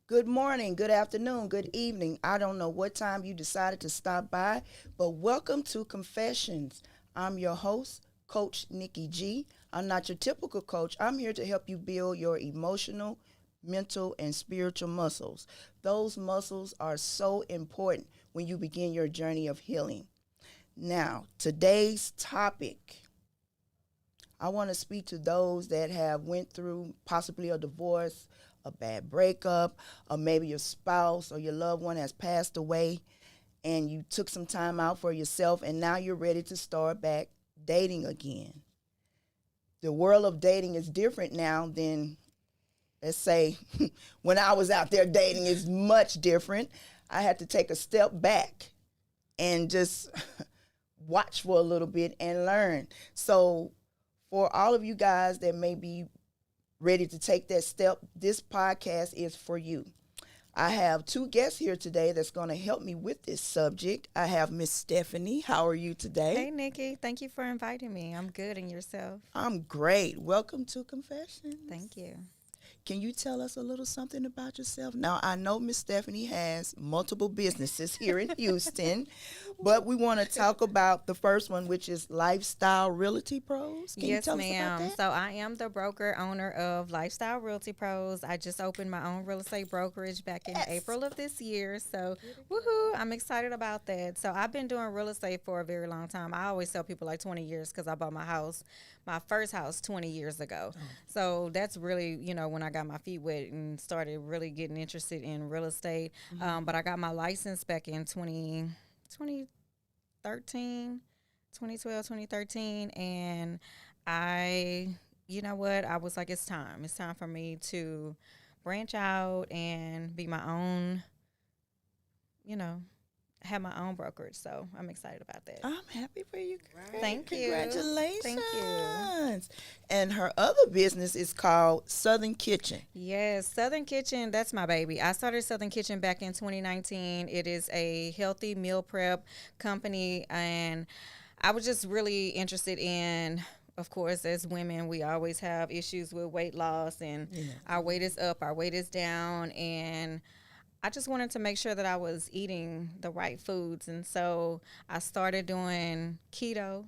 Good morning, good afternoon, good evening. I don't know what time you decided to stop by, but welcome to Confessions. I'm your host, Coach Nikki G. I'm not your typical coach. I'm here to help you build your emotional, mental, and spiritual muscles. Those muscles are so important when you begin your journey of healing. Now, today's topic, I want to speak to those that have went through possibly a divorce, a bad breakup, or maybe your spouse or your loved one has passed away and you took some time out for yourself and now you're ready to start back dating again. The world of dating is different now than, let's say, when I was out there dating is much different. I had to take a step back and just watch for a little bit and learn. So for all of you guys that may be ready to take that step, this podcast is for you. I have two guests here today that's going to help me with this subject. I have Miss Stephanie. How are you today? Hey, Nikki. Thank you for inviting me. I'm good, and yourself? I'm great. Welcome to Confessions. Thank you. Can you tell us a little something about yourself? Now, I know Miss Stephanie has multiple businesses here in Houston, but we want to talk about the first one, which is Lifestyle Realty Pros. Can you Yes, tell us about ma'am. that? So I am the broker owner of Lifestyle Realty Pros. I just opened my own real estate brokerage back in Yes. April of this year. So, woohoo, I'm excited about that. So I've been doing real estate for a very long time. I always tell people like 20 years because I bought my first house 20 years ago. So that's really, when I got my feet wet and started really getting interested in real estate. But I got my license back in 2013, 2012, 2013, and I, you know what, I was like, it's time for me to branch out and be my own, you know have my own brokerage. So I'm excited about that. I'm happy for you. Great. Thank you. Congratulations. Thank you. And her other business is called Southern Kitchen. Yes, Southern Kitchen, that's my baby. I started Southern Kitchen back in 2019. It is a healthy meal prep company, and I was just really interested in, of course, as women, we always have issues with weight loss, and our weight is up, our weight is down, and I just wanted to make sure that I was eating the right foods. And so I started doing keto.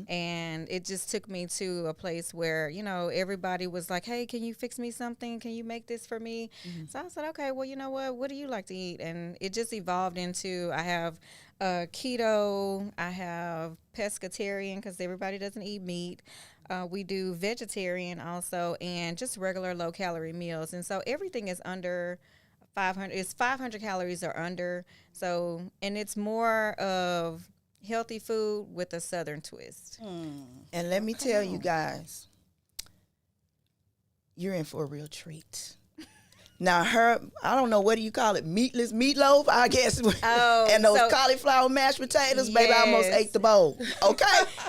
And it just took me to a place where, everybody was like, hey, can you fix me something? Can you make this for me? So I said, okay, well, you know what do you like to eat? And it just evolved into, I have keto, I have pescatarian because everybody doesn't eat meat. We do vegetarian also, and just regular low calorie meals. And so everything is under 500. It's 500 calories or under. So, and it's more of healthy food with a southern twist. And let me tell you guys, you're in for a real treat. Now, I don't know, what do you call it? Meatless meatloaf, I guess. Oh, and those cauliflower mashed potatoes, baby, I almost ate the bowl. Okay?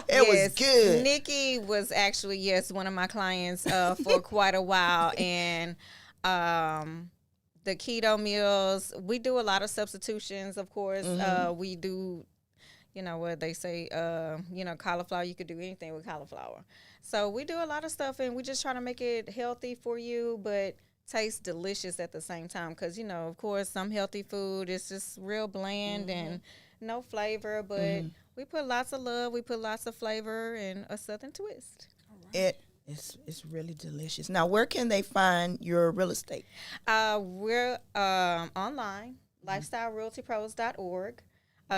It was good. Nikki was actually, one of my clients for quite a while. And the keto meals, we do a lot of substitutions, of course. We do, what they say, cauliflower, you could do anything with cauliflower. So we do a lot of stuff, and we just try to make it healthy for you, but taste delicious at the same time. Because, of course, some healthy food is just real bland and no flavor, but we put lots of love, we put lots of flavor and a southern twist. It's really delicious. Now, where can they find your real estate? We're online, lifestylerealtypros.org.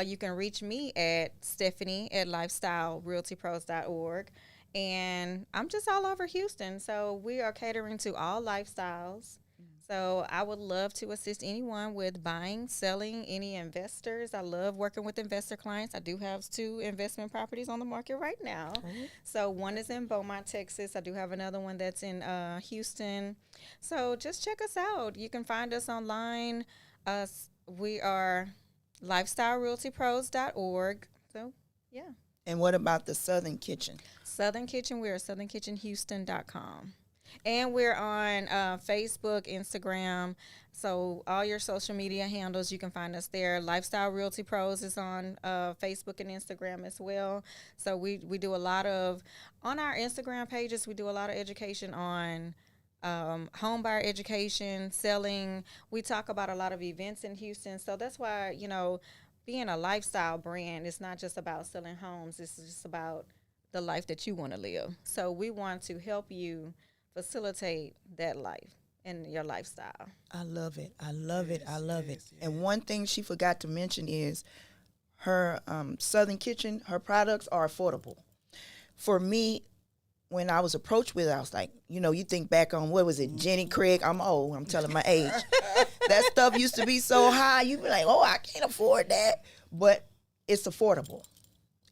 You can reach me at Stephanie at lifestylerealtypros.org. And I'm just all over Houston. So we are catering to all lifestyles. So I would love to assist anyone with buying, selling, any investors. I love working with investor clients. I do have 2 investment properties on the market right now. So one is in Beaumont, Texas. I do have another one that's in Houston. So just check us out. You can find us online. We are lifestylerealtypros.org. So, yeah. And what about the Southern Kitchen? Southern Kitchen, we are southernkitchenhouston.com. And we're on Facebook, Instagram. So all your social media handles, you can find us there. Lifestyle Realty Pros is on Facebook and Instagram as well. So we do a lot of, on our Instagram pages, we do a lot of education on home buyer education, selling. We talk about a lot of events in Houston. So that's why, being a lifestyle brand, it's not just about selling homes, it's just about the life that you want to live. So we want to help you facilitate that life and your lifestyle. I love it. I love it. I love it. yes. And one thing she forgot to mention is her Southern Kitchen, her products are affordable. For me, when I was approached with it, I was like, you think back on, what was it, Jenny Craig? I'm old. I'm telling my age. That stuff used to be so high. You'd be like, oh, I can't afford that. But it's affordable.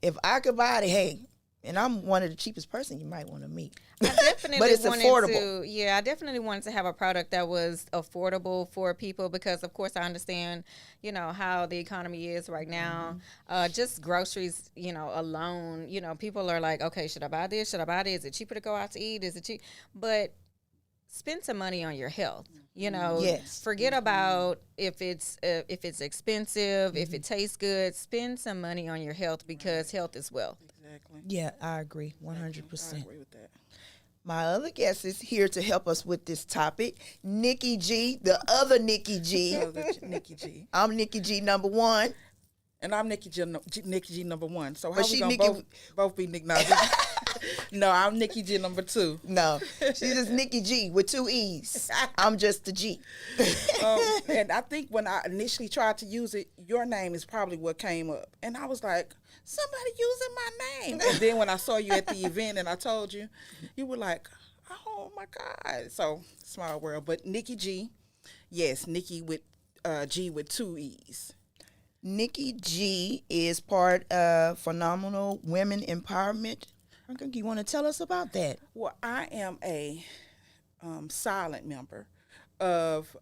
If I could buy it, hey, and I'm one of the cheapest person you might want to meet. I definitely But it's wanted affordable. I definitely wanted to have a product that was affordable for people because, of course, I understand, how the economy is right now. Just groceries, alone, people are like, okay, should I buy this? Should I buy this? Is it cheaper to go out to eat? Is it cheap? But spend some money on your health. Yes. Forget about if it's expensive, if it tastes good. Spend some money on your health because health is wealth. Exactly. Yeah, I agree, I 100%. agree with that. My other guest is here to help us with this topic, Nikki G, the other Nikki G. So that's Nikki G. I'm Nikki G number one. And I'm Nikki G, Nikki G number one. So how But we she gonna Nikki- both be Nick? No, no, I'm Nikki G number two. No, she's just Nikki G with two E's. I'm just the G. And I think when I initially tried to use it, your name is probably what came up. And I was like, somebody using my name. And then when I saw you at the event and I told you, you were like, oh my God. So small world. But Nikki G, yes, Nikki with G with two E's. Nikki G is part of Phenomenal Women Empowerment. I think you want to tell us about that. Well, I am a silent member of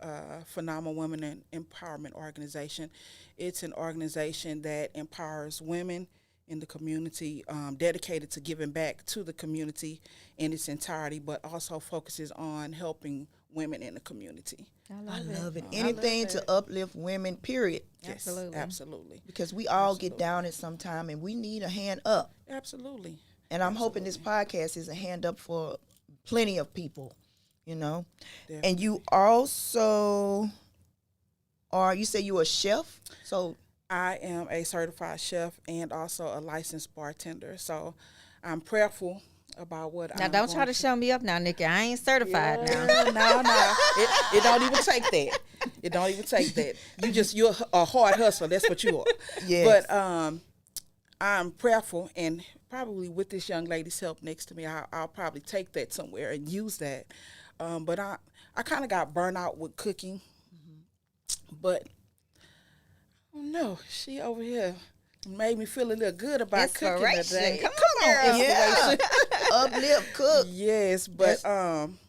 Phenomenal Women Empowerment Organization. It's an organization that empowers women in the community, dedicated to giving back to the community in its entirety, but also focuses on helping women in the community. I love it. Anything to uplift women, period. Yes, Absolutely. absolutely. Because we all get down at some time and we need a hand up. Absolutely. And I'm hoping this podcast is a hand up for plenty of people, And Definitely. you also you say you're a chef? So I am a certified chef and also a licensed bartender. So I'm prayerful about what Now, I'm don't try going to show me up now, Nikki. I ain't certified now. No. It don't even take that. It don't even take that. You're a hard hustler. That's what you are. Yes. But I'm prayerful, and probably with this young lady's help next to me, I'll probably take that somewhere and use that. But I kind of got burnt out with cooking. But oh no, she over here made me feel a little good about cooking today. Inspiration. Come on, yeah. Uplift, cook. Yes, but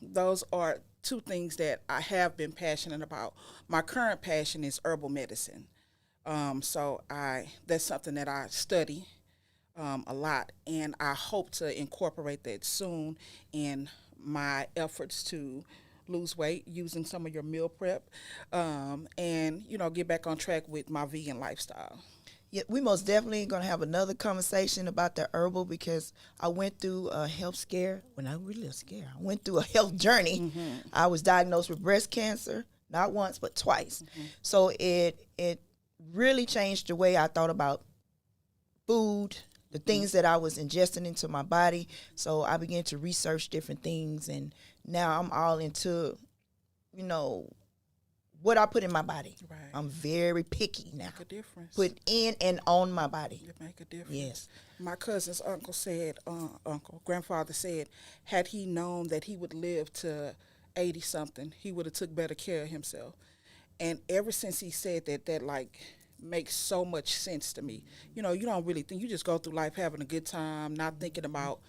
those are two things that I have been passionate about. My current passion is herbal medicine. So that's something that I study a lot, and I hope to incorporate that soon in my efforts to lose weight using some of your meal prep, and get back on track with my vegan lifestyle. Yeah, we most definitely going to have another conversation about the herbal because I went through a health scare. When I really a scare, I went through a health journey. I was diagnosed with breast cancer, not once but twice. So it really changed the way I thought about food, the things that I was ingesting into my body. So I began to research different things, and now I'm all into, what I put in my body. Right. I'm very picky now. Make a difference. Put in and on my body. It make a difference. Yes. My cousin's grandfather said, had he known that he would live to 80 something, he would have took better care of himself. And ever since he said that, makes so much sense to me. You don't really think, you just go through life having a good time, not thinking about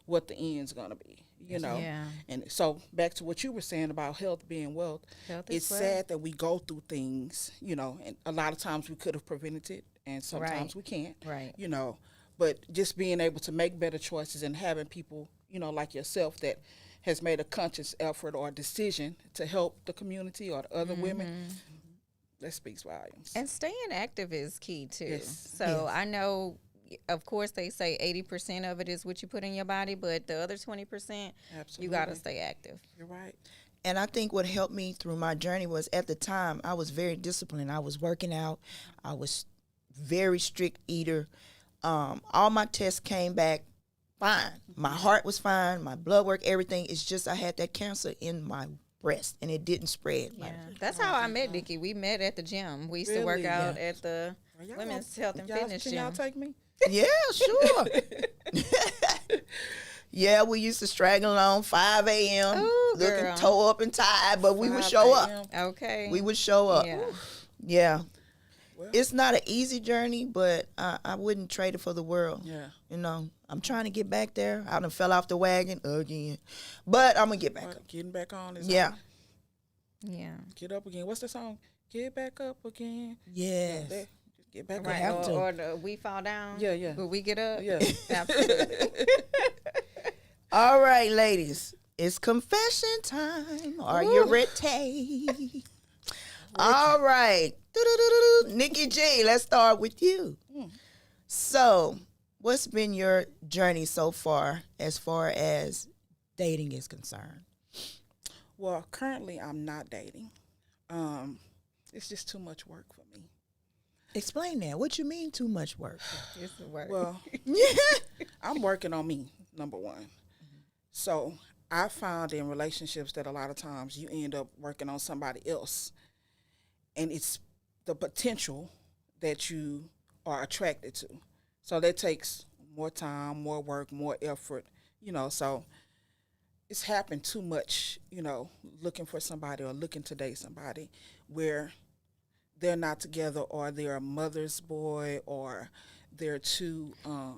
what the end's gonna be. Yeah. And so back to what you were saying about health being wealth. Health is It's wealth. sad that we go through things, and a lot of times we could have prevented it, and sometimes Right. we can't. Right. But just being able to make better choices and having people, like yourself that has made a conscious effort or decision to help the community or the other women, that speaks volumes. And staying active is key too. Yes. So I know, of course, they say 80% of it is what you put in your body, but the other 20%, you got to Absolutely. stay active. You're right. And I think what helped me through my journey was at the time I was very disciplined. I was working out. I was very strict eater. All my tests came back fine. My heart was fine. My blood work, everything. It's just I had that cancer in my breast and it didn't spread. Yeah, that's how I met Nikki. We met at the gym. We used to work Really? out Yeah. at the Women's Health and Fitness Can y'all Gym. take me? Yeah, sure. Yeah, we used to straggle on 5 a.m. Ooh, looking girl. toe up and tied, but we would 5 show up. a.m. Okay. We would show up. Yeah. Yeah. Well, It's not an easy journey, but I wouldn't trade it for the world. yeah. You know, I'm trying to get back there. I done fell off the wagon again, but I'm going to get back But up. getting back on is Yeah. hard. Yeah. Get up again. What's the song? Get back up again. Yes. There. Just get back Right. have up. to. Or we fall down. Yeah, yeah. But we get up. Yeah. Absolutely. All right, ladies. It's confession time. Are you ready? All right. Doo-doo-doo-doo-doo. Nikki G, let's start with you. So, what's been your journey so far as dating is concerned? Well, currently I'm not dating. It's just too much work for me. Explain that. What you mean too much work? It's the work. Well, I'm working on me, number one. So I found in relationships that a lot of times you end up working on somebody else. And it's the potential that you are attracted to. So that takes more time, more work, more effort, so it's happened too much, looking for somebody or looking to date somebody where they're not together or they're a mother's boy or they're too, I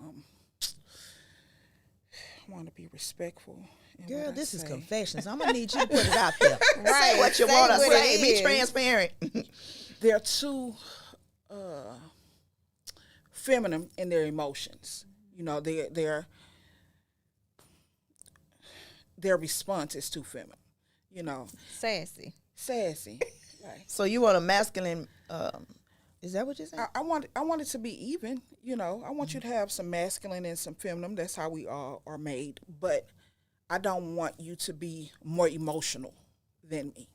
want to be respectful. in Girl, what I this is say. confessions. I'm going to need you to put it out there. Right. Say what you Say want to what say. it Be is. transparent. They're too feminine in their emotions. Their response is too feminine. Sassy. Sassy. Right. So you want a masculine, is that what you're saying? I want it to be even. I want you to have some masculine and some feminine. That's how we all are made. But I don't want you to be more emotional than me.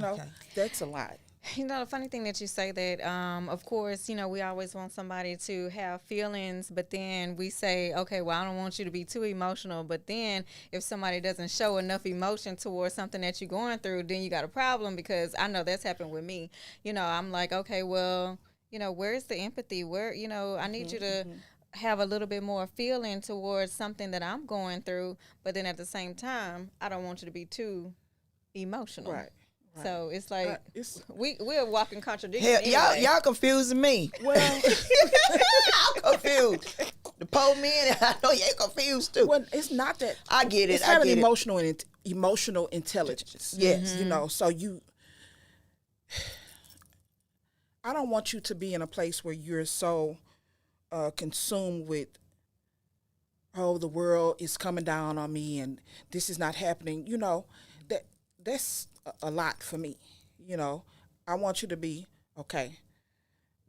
Okay. That's a lot. The funny thing that you say that, of course, we always want somebody to have feelings, but then we say, okay, well, I don't want you to be too emotional. But then if somebody doesn't show enough emotion towards something that you're going through, then you got a problem, because I know that's happened with me. I'm like, okay, well, where's the empathy? Where, I need you to have a little bit more feeling towards something that I'm going through. But then at the same time, I don't want you to be too emotional. Right. So it's like we're walking contradiction. Hell, anyway. y'all confusing me. Well, I'm confused. The poor men, I know you're confused too. well, it's not that. I get it. It's I having get it. emotional intelligence. Yes. So I don't want you to be in a place where you're so consumed with, oh, the world is coming down on me and this is not happening. That's a lot for me. I want you to be, okay,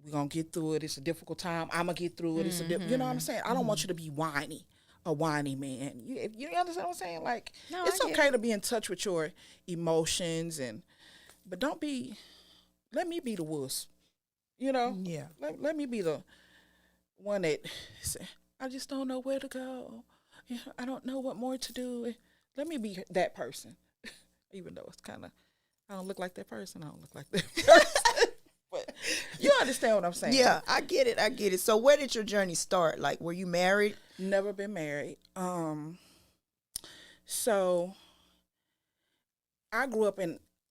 we're going to get through it. It's a difficult time. I'm going to get through it. It's you know what I'm saying? I don't want you to be a whiny man. You understand what I'm saying? Like, No, it's I get okay to be in touch with your emotions, but let me be the wuss. Yeah. Let me be the one that say, I just don't know where to go. I don't know what more to do. Let me be that person. Even though it's kind of, I don't look like that person. I don't look like that person. But you understand what I'm saying? Yeah, I get it. So where did your journey start? Like, were you married? Never been married. So I grew up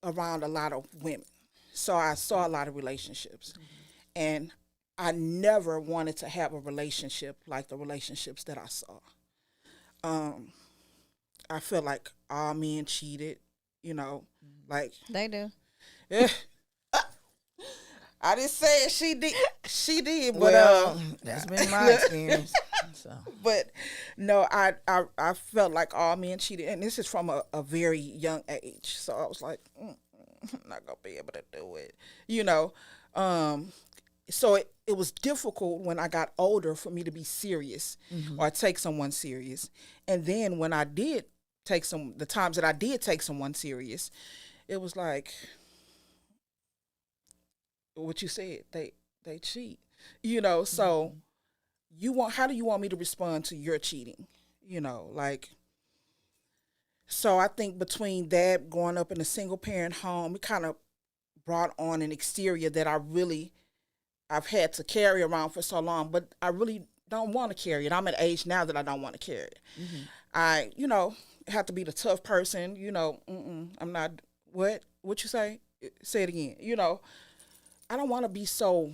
around a lot of women. So I saw a lot of relationships. And I never wanted to have a relationship like the relationships that I saw. I feel like all men cheated, like They do. yeah. I didn't say it, she did, but Well, that's been my experience. So. but no, I felt like all men cheated, and this is from a very young age. So I was like, I'm not gonna be able to do it, So it was difficult when I got older for me to be serious or take someone serious, and then when I did the times that I did take someone serious, it was like what you said, they cheat. So how do you want me to respond to your cheating? Like, so I think between that, growing up in a single parent home, it kind of brought on an exterior that I've had to carry around for so long, but I really don't want to carry it. I'm at an age now that I don't want to carry it. Mm-hmm. I, have to be the tough person, I'm not, what you say? Say it again. I don't want to be so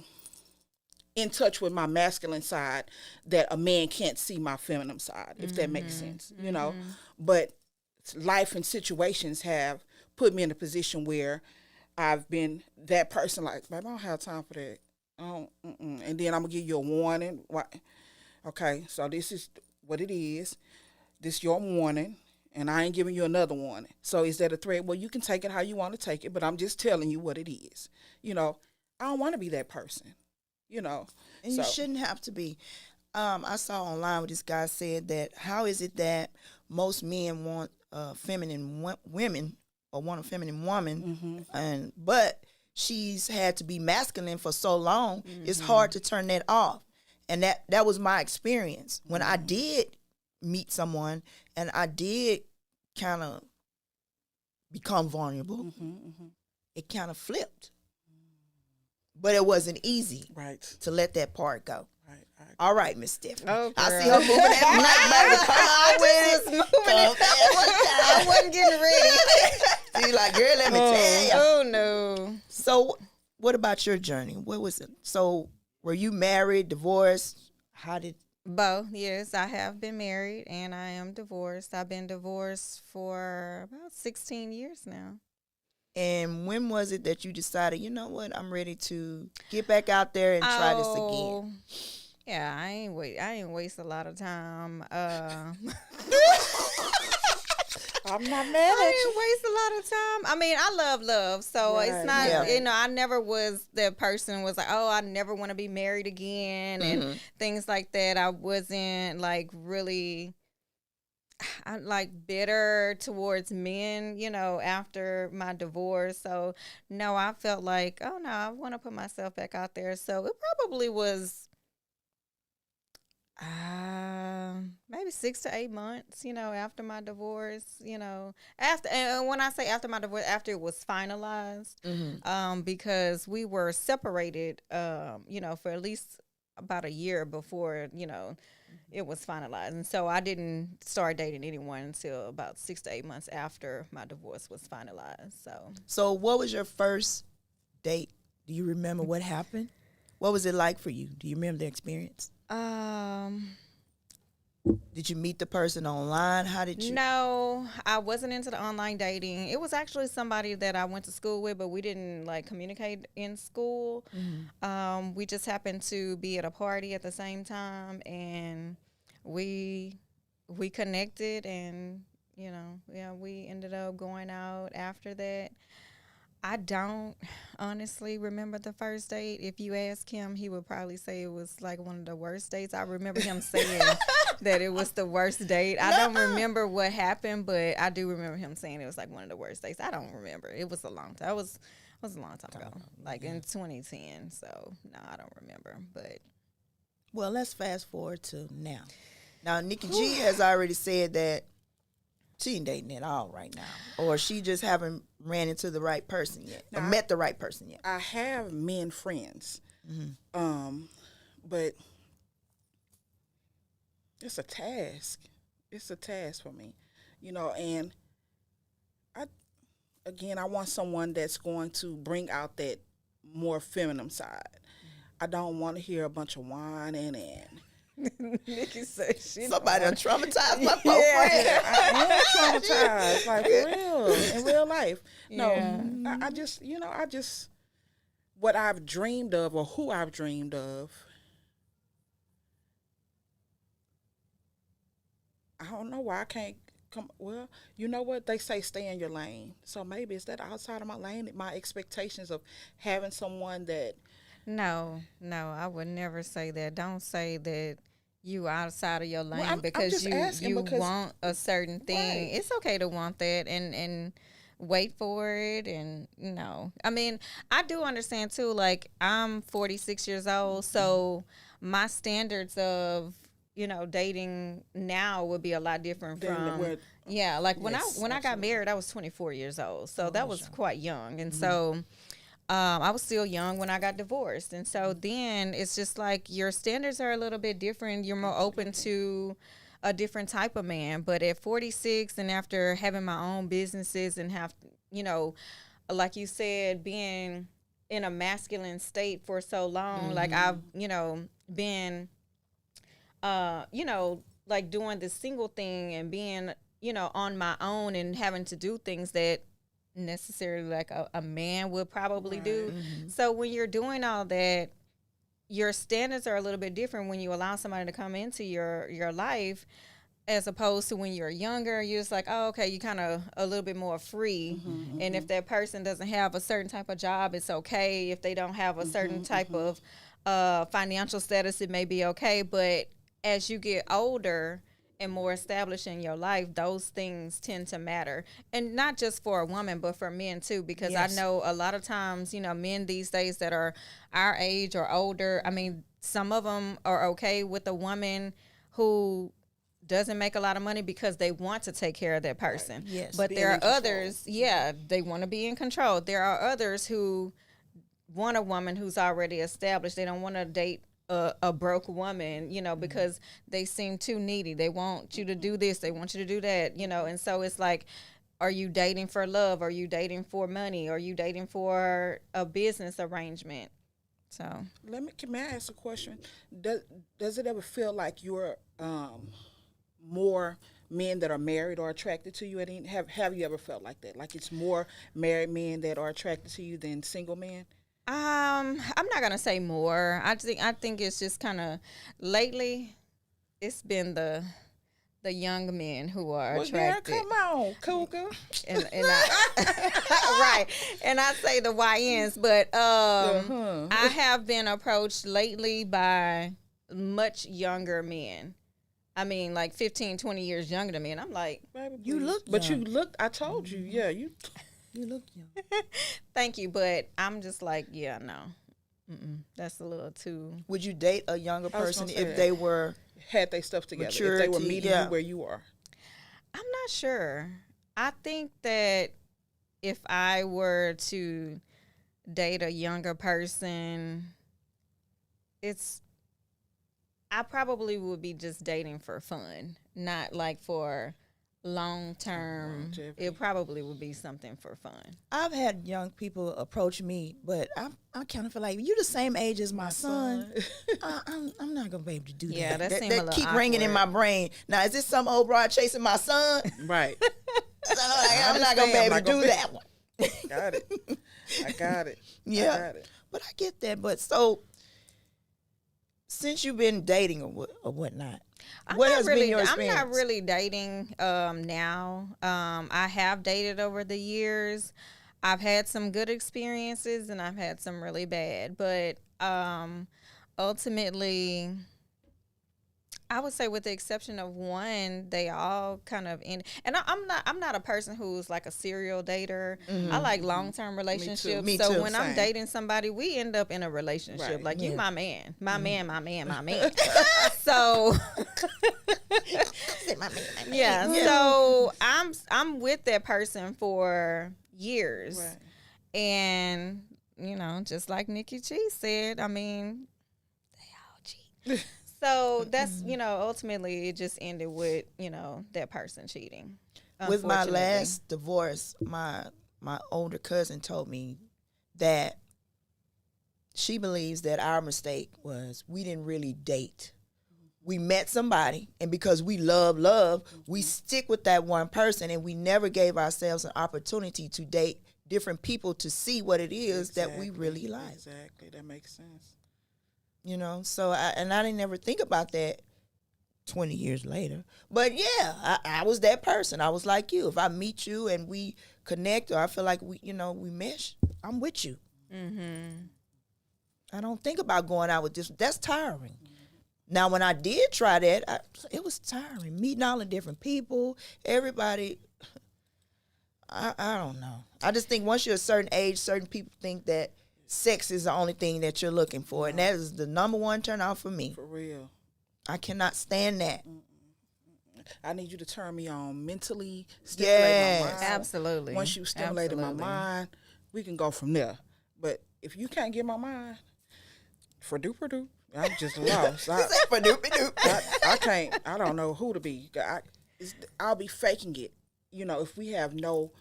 in touch with my masculine side that a man can't see my feminine side, if that makes sense, But life and situations have put me in a position where I've been that person, like, babe, I don't have time for that. And then I'm going to give you a warning. Okay, so this is what it is. This is your warning, and I ain't giving you another warning. So is that a threat? Well, you can take it how you want to take it, but I'm just telling you what it is. I don't want to be that person, And you shouldn't have to be. I saw online where this guy said that how is it that most men want feminine women or want a feminine woman, but she's had to be masculine for so long, it's hard to turn that off. And that was my experience. When I did meet someone and I did kind of become vulnerable, it kind of flipped. But it wasn't easy to let that part go. Right. All right, Miss Stephanie. Oh, I see her moving that mic, baby. Come on with it. I wasn't getting ready. See, like, girl, let me tell you. Oh, no. So, what about your journey? What was it? So, were you married, divorced? How did... Both, yes. I have been married and I am divorced. I've been divorced for about 16 years now. And when was it that you decided, you know what, I'm ready to get back out there and try this again? Yeah, I ain't waste a lot of time. I'm not mad at I you. didn't waste a lot of time. I mean, I love, so it's not, I never was the person was like, oh, I never want to be married again and things like that. I wasn't like really, I'm like bitter towards men, after my divorce. So no, I felt like, oh no, I want to put myself back out there. So it probably was maybe 6 to 8 months, after my divorce, after, and when I say after my divorce, after it was finalized, because we were separated, for at least about a year before, it was finalized. And so I didn't start dating anyone until about 6 to 8 months after my divorce was finalized. So what was your first date? Do you remember what happened? What was it like for you? Do you remember the experience? Did you meet the person online? How did you? No, I wasn't into the online dating. It was actually somebody that I went to school with, but we didn't like communicate in school. We just happened to be at a party at the same time, and we connected, and we ended up going out after that. I don't honestly remember the first date. If you ask him, he would probably say it was like one of the worst dates. I remember him saying that it was the worst date. I don't remember what happened, but I do remember him saying it was like one of the worst dates. I don't remember. It was a long time. It was a long time ago, like in 2010. So no, I don't remember. But well, let's fast forward to now. Now, Nikki G has already said that she ain't dating at all right now, or she just haven't ran into the right person yet, or met the right person yet. I have men friends, but it's a task. It's a task for me, and I want someone that's going to bring out that more feminine side. I don't want to hear a bunch of whining and Nikki said somebody done traumatized my poor friend. I am traumatized, like for real, in real life. No, I just, what I've dreamed of or who I've dreamed of, I don't know why I can't come. Well, you know what? They say stay in your lane. So maybe is that outside of my lane? My expectations of having someone that. No, I would never say that. Don't say that you outside of your lane I'm because just asking you because- want a certain thing. Right. It's okay to want that and wait for it. And I mean, I do understand too. Like, I'm 46 years old, so my standards of dating now would be a lot different Then from we're- like when Yes, I got absolutely. married, I was 24 years old, so that was young. quite young. And so I was still young when I got divorced. And so then it's just like your standards are a little bit different. You're more open to a different type of man. But at 46 and after having my own businesses and like you said, being in a masculine state for so long, like I've, been, like doing the single thing and being, on my own and having to do things that necessarily like a man would probably do. So when you're doing all that, your standards are a little bit different when you allow somebody to come into your life, as opposed to when you're younger. You're just like, oh, okay, you kind of a little bit more free. And if that person doesn't have a certain type of job, it's okay. If they don't have a certain type of financial status, it may be okay. But as you get older and more established in your life, those things tend to matter. And not just for a woman, but for men too, because Yes. I know a lot of times, men these days that are our age or older, I mean, some of them are okay with a woman who doesn't make a lot of money because they want to take care of that person. Yes. But Being there are in control. others, they want to be in control. There are others who want a woman who's already established. They don't want to date a broke woman, because they seem too needy. They want you to do this. They want you to do that, And so it's like, are you dating for love? Are you dating for money? Are you dating for a business arrangement? So May I ask a question? Does it ever feel like you're more men that are married are attracted to you? Have you ever felt like that? Like it's more married men that are attracted to you than single men? I'm not gonna say more. I think it's just kind of lately, it's been the young men who are Well, attracted. girl, come on, cougar. and I, right, and I say the YNs, but I have been approached lately by much younger men. I mean, like 15, 20 years younger than me, and I'm like, Baby, You please. look But young. you looked. I told you. Yeah, you. You look young. thank you, but I'm just like, yeah, no, that's a little too. Would you date a younger I was person gonna say if that. they were? Had they stuff together, if they were Maturity, meeting yeah. you where you are. I'm not sure. I think that if I were to date a younger person, I probably would be just dating for fun, not like for long term. Longevity. It probably would be something for fun. I've had young people approach me, but I kind of feel like you're the same age as my son. I'm not gonna be able to do Yeah, that. that seem a little keep ringing in my awkward. brain. Now, is this some old broad chasing my son? Right. I'm not gonna be able to do that one. Got it. I got it. Yeah. I got it. But I get that. But so, since you've been dating or whatnot, what has been your experience? I'm not really dating now. I have dated over the years. I've had some good experiences and I've had some really bad. But ultimately, I would say, with the exception of one, they all kind of end. And I'm not a person who's like a serial dater. I like long term relationships. Me so too. when I'm Same. dating somebody, we end up in a relationship. Right. Like, you Yeah. my man, my man, my man, my man. So yeah. So I'm with that person for years, Right. and just like Nikki G said, I mean, they all cheat. So that's, ultimately it just ended with, that person cheating. With my unfortunately. last divorce, my older cousin told me that she believes that our mistake was we didn't really date. We met somebody, and because we love, we stick with that one person, and we never gave ourselves an opportunity to date different people to see what it is that we really like. Exactly. That makes sense. So I didn't ever think about that 20 years later. But yeah, I was that person. I was like you. If I meet you and we connect, or I feel like we mesh, I'm with you. I don't think about going out with this. That's tiring. Now, when I did try that, it was tiring. Meeting all the different people, everybody. I don't know. I just think once you're a certain age, certain people think that sex is the only thing that you're looking for. And that is the number one turn off for me. For real. I cannot stand that. I need you to turn me on mentally, stimulate my mind. Absolutely. Once you stimulated my mind, we can go from there. But if you can't get my mind, for duper, I'm just lost. I can't. I don't know who to be. I'll be faking it. You know, if we have no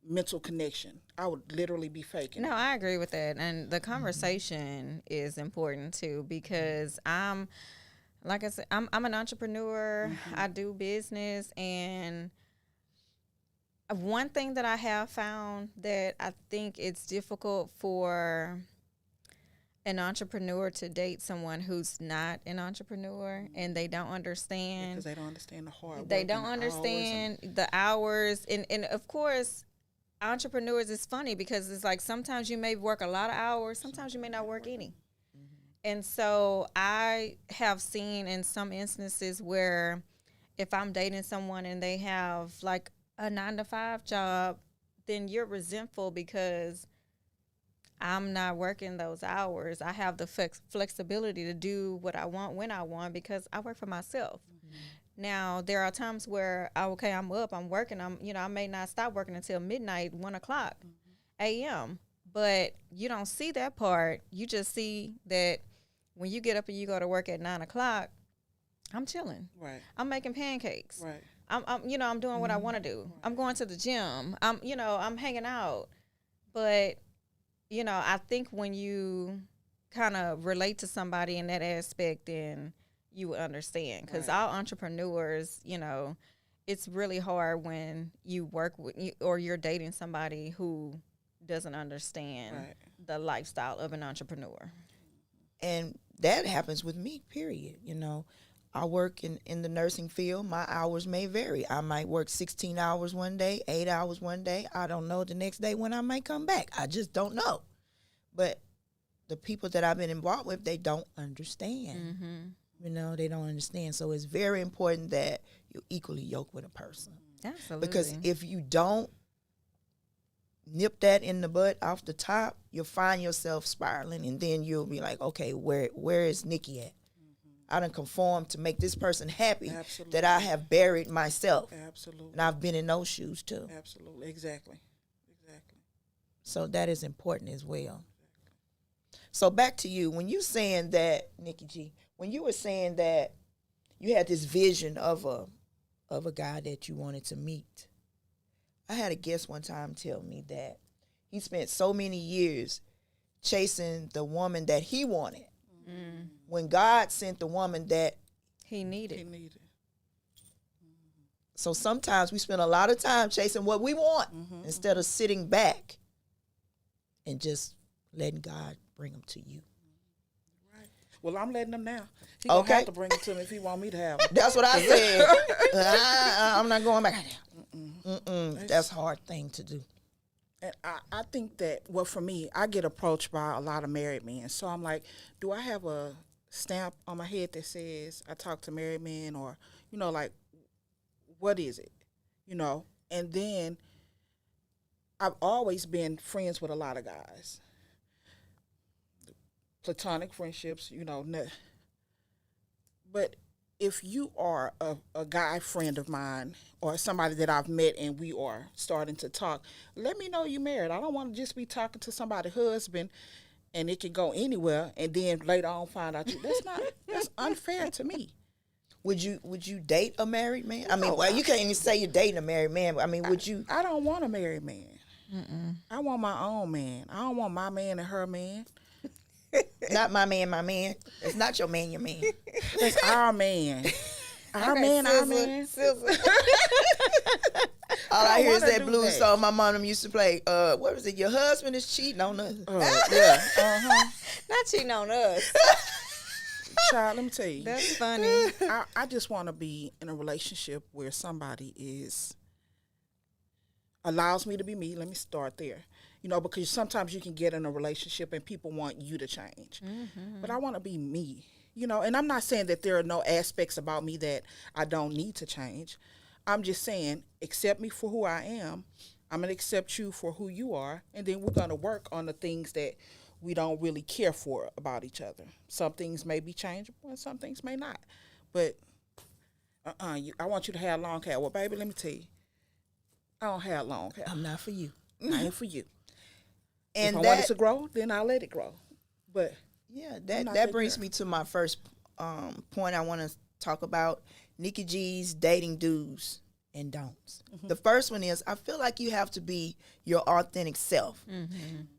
mental connection, I would literally be faking. No, I agree with that, and the conversation is important too, because like I said, I'm an entrepreneur. I do business, and one thing that I have found that I think it's difficult for an entrepreneur to date someone who's not an entrepreneur, and they don't understand. Because they don't understand the hard work. They don't understand the hours. And of course, entrepreneurs is funny because it's like sometimes you may work a lot of hours, sometimes you may not work any. And so I have seen in some instances where if I'm dating someone and they have like a 9-to-5 job, then you're resentful because I'm not working those hours. I have the flexibility to do what I want when I want because I work for myself. Now, there are times where, I'm up, I'm working, I may not stop working until midnight, 1 o'clock a.m., but you don't see that part. You just see that when you get up and you go to work at 9 o'clock, I'm chilling. Right. I'm making pancakes. Right. I'm doing what I want to do. Right. I'm going to the gym. I'm hanging out. But I think when you kind of relate to somebody in that aspect, then you will understand. Because all entrepreneurs, it's really hard when you work with or you're dating somebody who doesn't understand the lifestyle of an entrepreneur. And that happens with me, period. I work in the nursing field. My hours may vary. I might work 16 hours one day, 8 hours one day. I don't know the next day when I might come back. I just don't know. But the people that I've been involved with, they don't understand. They don't understand. So it's very important that you're equally yoked with a person. Absolutely. Because if you don't nip that in the bud off the top, you'll find yourself spiraling. And then you'll be like, okay, where is Nikki at? I done conformed to make this person happy. Absolutely. That I have buried myself. Absolutely. And I've been in those shoes too. Absolutely. Exactly. So that is important as well. So back to you. When you saying that, Nikki G, when you were saying that you had this vision of a guy that you wanted to meet, I had a guest one time tell me that he spent so many years chasing the woman that he wanted. When God sent the woman that he needed. So sometimes we spend a lot of time chasing what we want instead of sitting back and just letting God bring them to you. Right. Well, I'm letting them now. He gonna have to bring them to me if he want me to have them. That's what I said. I'm not going back. That's a hard thing to do. And I think that, well, for me, I get approached by a lot of married men. So I'm like, do I have a stamp on my head that says I talk to married men, or, like, what is it? And then I've always been friends with a lot of guys. Platonic friendships, but if you are a guy friend of mine or somebody that I've met and we are starting to talk, let me know you married. I don't want to just be talking to somebody's husband and it can go anywhere and then later on find out that's unfair to me. Would you date a married man? I mean, well, you can't even say you're dating a married man, but I mean, would you? I don't want a married man. I want my own man. I don't want my man and her man. Not my man, my man. It's not your man, your man. It's our man. Our man. All I hear is that blues song my mom used to play. What was it? Your husband is cheating on us. Yeah. Not cheating on us. Child, let me tell you. That's funny. I just want to be in a relationship where somebody allows me to be me. Let me start there. Because sometimes you can get in a relationship and people want you to change. But I want to be me. you know, and I'm not saying that there are no aspects about me that I don't need to change. I'm just saying, accept me for who I am. I'm going to accept you for who you are. And then we're going to work on the things that we don't really care for about each other. Some things may be changeable and some things may not. But I want you to have long hair. Well, baby, let me tell you, I don't have long hair. I'm not for you. I ain't for you. And if I want it to grow, then I'll let it grow. But yeah, I'm not that that brings girl. me to my first point I want to talk about. Nikki G's dating do's and don'ts. The first one is I feel like you have to be your authentic self.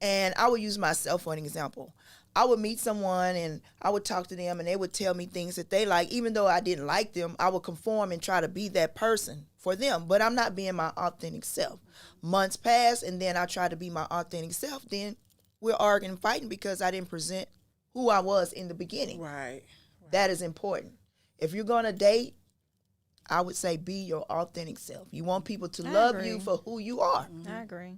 And I would use myself for an example. I would meet someone and I would talk to them and they would tell me things that they like. Even though I didn't like them, I would conform and try to be that person for them. But I'm not being my authentic self. Months pass and then I try to be my authentic self. Then we're arguing and fighting because I didn't present who I was in the beginning. right. That is important. If you're going to date, I would say be your authentic self. You want people to I love agree. you for who you are. I agree.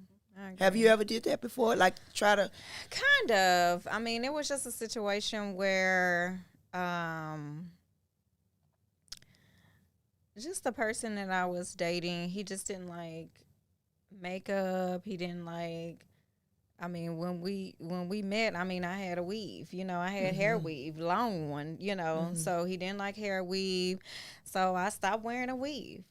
Have you ever did that before? Like try to Kind of. I mean, it was just a situation where just the person that I was dating, he just didn't like makeup. He didn't like. I mean, when we met, I mean, I had a weave. You know, I had hair weave, long one. You know, so he didn't like hair weave, so I stopped wearing a weave.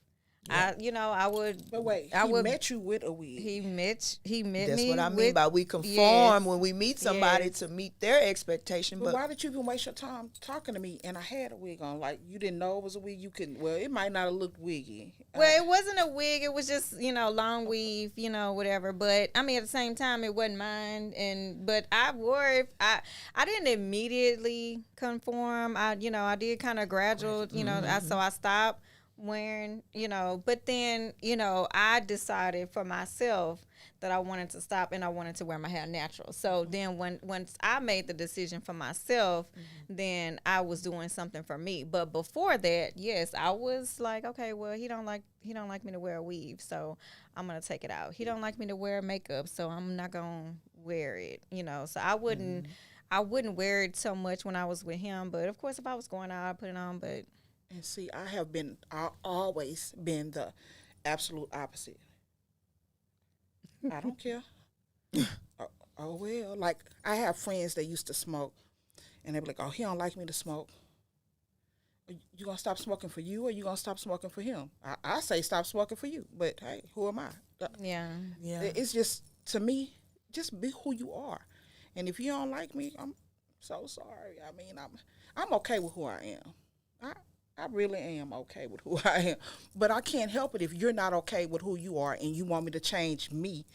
I would. But wait, I he would. met you with a wig. He met that's me. what I mean with, by we conform yes, when we meet somebody yes. to meet their expectation. But But why did you even waste your time talking to me? And I had a wig on. Like, you didn't know it was a wig. You couldn't. Well, it might not have looked wiggy. Well, it wasn't a wig. It was just, long weave, whatever. But I mean, at the same time, it wasn't mine. But I wore it. I didn't immediately conform. I did kind of gradual. So I stopped wearing. But then, I decided for myself that I wanted to stop and I wanted to wear my hair natural. So then once I made the decision for myself, then I was doing something for me. But before that, yes, I was like, okay, well, he don't like me to wear a weave, so I'm going to take it out. He don't like me to wear makeup, so I'm not going to wear it, So I wouldn't wear it so much when I was with him, but of course if I was going out, I'd put it on, but And see, I've always been the absolute opposite. I don't care. Oh, well. Like, I have friends that used to smoke, and they be like, oh, he don't like me to smoke. You going to stop smoking for you, or you going to stop smoking for him? I say stop smoking for you, but hey, who am I? yeah. It's just, to me, just be who you are. And if you don't like me, I'm so sorry. I mean, I'm okay with who I am. I really am okay with who I am. But I can't help it if you're not okay with who you are and you want me to change me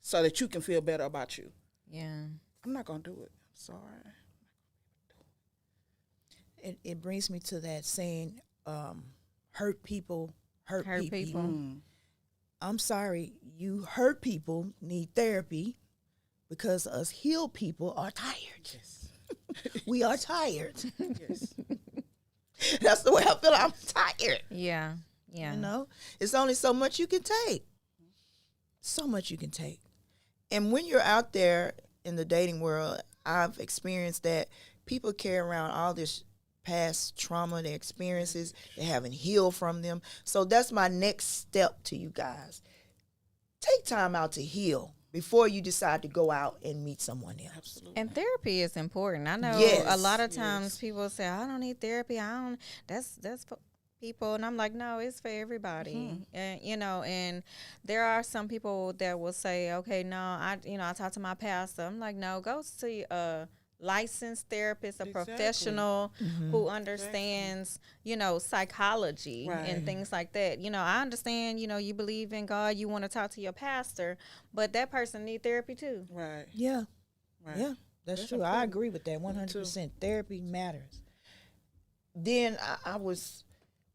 so that you can feel better about you. Yeah. I'm not going to do it. Sorry. it brings me to that saying, hurt people hurt people. I'm sorry, you hurt people need therapy because us healed people are tired. Yes. We are tired. Yes. That's the way I feel. I'm tired. Yeah. Yeah. It's only so much you can take. So much you can take. And when you're out there in the dating world, I've experienced that people carry around all this past trauma, their experiences, they haven't healed from them. So that's my next step to you guys. Take time out to heal before you decide to go out and meet someone else. Absolutely. And therapy is important. I know Yes. a lot of times people say, I don't need therapy. That's for people. And I'm like, no, it's for everybody. And, and there are some people that will say, okay, no, I talk to my pastor. I'm like, no, go see a licensed therapist, a professional who understands, psychology and things like that. I understand, you believe in God, you want to talk to your pastor, but that person need therapy too. Right. Yeah. Right. Yeah, that's true. important. I agree with that 100%. Therapy matters. Then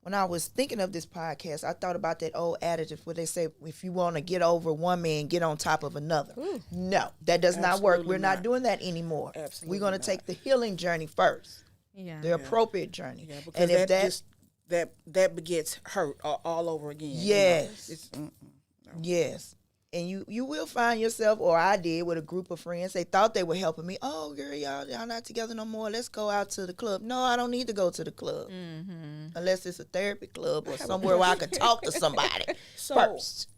when I was thinking of this podcast, I thought about that old adage where they say, if you want to get over one man, get on top of another. Ooh. No, that does not work. Absolutely We're not not. doing that anymore. Absolutely We're going to not. take the healing journey first, Yeah. the appropriate journey. Yeah, because And if that begets hurt all over again. Yes. It's, yes. And you will find yourself, or I did, with a group of friends. They thought they were helping me. Oh, girl, y'all not together no more. Let's go out to the club. No, I don't need to go to the club unless it's a therapy club or somewhere where I could talk to somebody first.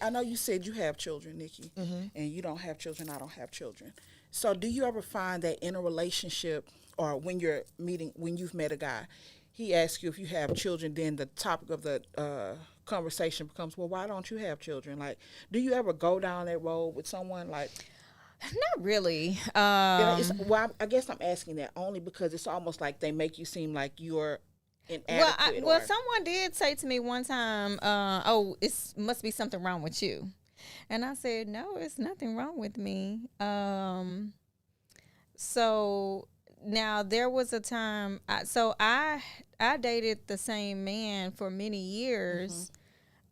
I know you said you have children, Nikki, and you don't have children. I don't have children. So, do you ever find that in a relationship, or when you've met a guy, he asks you if you have children, then the topic of the conversation becomes, well, why don't you have children? Like, do you ever go down that road with someone? Like, Not really. well, I guess I'm asking that only because it's almost like they make you seem like you're inadequate. Well, someone did say to me one time, "Oh, it must be something wrong with you," and I said, "No, it's nothing wrong with me." So now there was a time. I dated the same man for many years.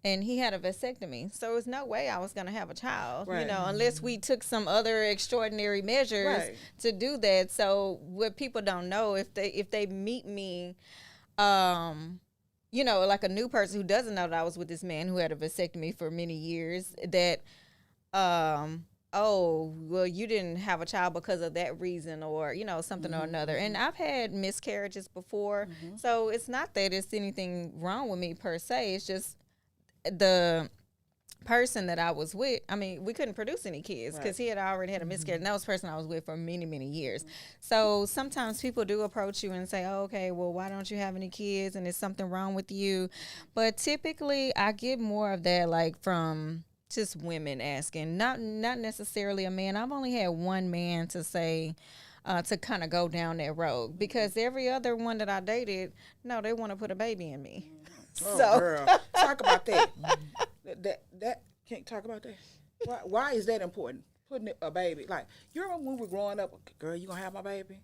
And he had a vasectomy. So there's no way I was going to have a child, Right. Unless we took some other extraordinary measures to do that. So what people don't know, if they meet me, like a new person who doesn't know that I was with this man who had a vasectomy for many years, that, oh, well, you didn't have a child because of that reason, or, something or another. And I've had miscarriages before. So it's not that it's anything wrong with me per se. It's just the person that I was with, I mean, we couldn't produce any kids because he had already had a miscarriage. And that was the person I was with for many, many years. So sometimes people do approach you and say, oh, okay, well, why don't you have any kids? And is something wrong with you? But typically I get more of that like from just women asking, not necessarily a man. I've only had one man to say, to kind of go down that road, because every other one that I dated, no, they want to put a baby in me. Oh, girl. Talk about that. That can't talk about that. Why is that important? Putting a baby, like, you remember when we were growing up, girl, you gonna have my baby?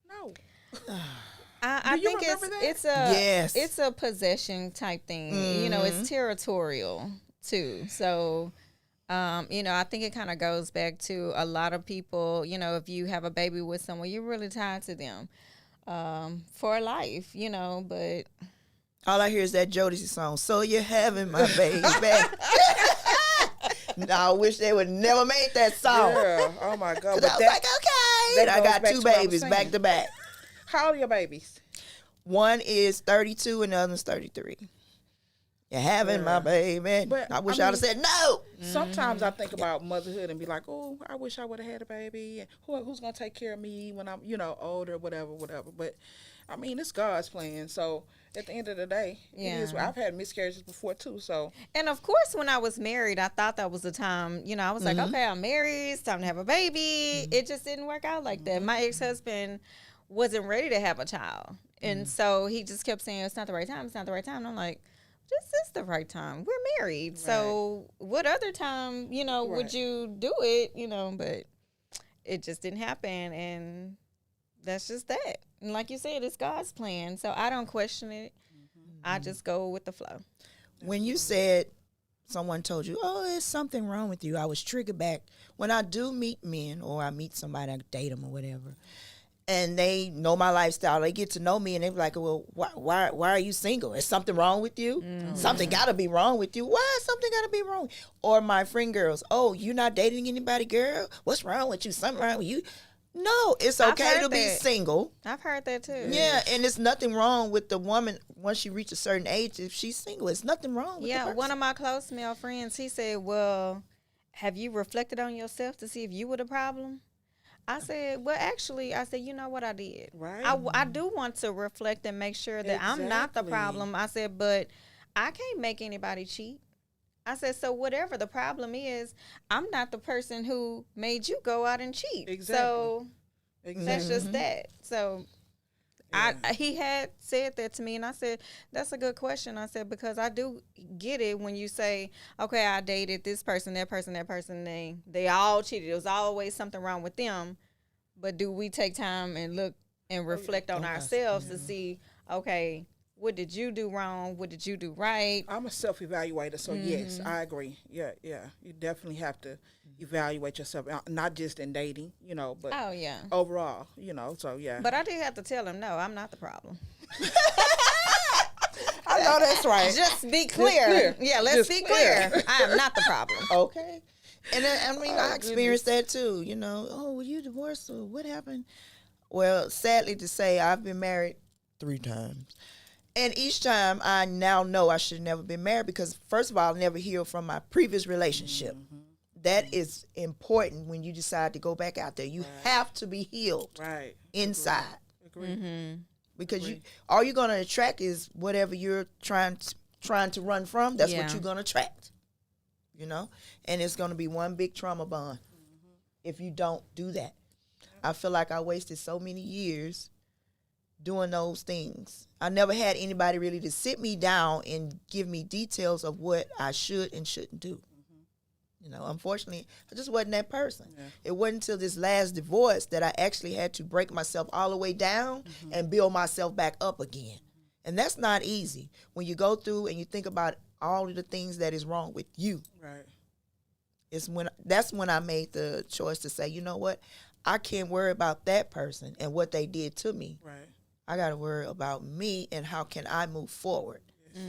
No. I think it's a possession type thing. It's territorial too. So I think it kind of goes back to a lot of people, if you have a baby with someone, you're really tied to them for life, but all I hear is that Jodeci song, So You're Having My Baby. No, I wish they would never made that song. Yeah. Oh, my God. But I was like, okay. I got two babies back to back. How old are your babies? One is 32 and the other is 33. You're having my baby. But I wish I'd have said no. Sometimes I think about motherhood and be like, oh, I wish I would have had a baby. And who's going to take care of me when I'm, older, whatever. But, I mean, it's God's plan. So, at the end of the day, it is. I've had miscarriages before, too. So, and, of course, when I was married, I thought that was the time, I was like, okay, I'm married. It's time to have a baby. It just didn't work out like that. My ex-husband wasn't ready to have a child. And so he just kept saying, it's not the right time. It's not the right time. And I'm like, this is the right time. We're married. Right. So what other time, would you do it, but it just didn't happen. And that's just that. And like you said, it's God's plan. So I don't question it. I just go with the flow. When you said someone told you, oh, there's something wrong with you, I was triggered back. When I do meet men or I meet somebody, I date them or whatever, and they know my lifestyle, they get to know me, and they're like, well, why are you single? Is something wrong with you? Something got to be wrong with you. Why something got to be wrong? Or my friend girls, oh, you're not dating anybody, girl? What's wrong with you? Something wrong with you? No, it's okay to be single. I've heard that too. Yeah, and it's nothing wrong with the woman once she reaches a certain age. If she's single, it's nothing wrong with the person. One of my close male friends, he said, well, have you reflected on yourself to see if you were the problem? I said, well, actually, you know what I did? Right. I do want to reflect and make sure that I'm not the problem. I said, but I can't make anybody cheat. I said, so whatever the problem is, I'm not the person who made you go out and cheat. Exactly. So that's just that. So he had said that to me, and I said, that's a good question. I said, because I do get it when you say, okay, I dated this person, that person, that person, they all cheated. There was always something wrong with them. But do we take time and look and reflect on ourselves to see, okay, what did you do wrong? What did you do right? I'm a self-evaluator, so yes, I agree. Yeah. You definitely have to evaluate yourself, not just in dating, but overall, so yeah. But I did have to tell him, no, I'm not the problem. I know that's right. Just be clear. Yeah, let's Just be clear. clear. I am not the problem. Okay. And then, I mean, Oh, I experienced that too. You know, oh, were you divorced or what happened? Well, sadly to say, I've been married 3 times. And each time I now know I should have never been married because, first of all, I never healed from my previous relationship. That is important when you decide to go back out there. You have to be healed inside. Agree. Because all you're going to attract is whatever you're trying to run from. That's what you're going to attract. You know? And it's going to be one big trauma bond if you don't do that. I feel like I wasted so many years doing those things. I never had anybody really to sit me down and give me details of what I should and shouldn't do. You know, unfortunately, I just wasn't that person. Yeah. It wasn't until this last divorce that I actually had to break myself all the way down and build myself back up again. And that's not easy when you go through and you think about all of the things that is wrong with you. Right. That's when I made the choice to say, you know what? I can't worry about that person and what they did to me. Right. I got to worry about me and how can I move forward. Yes.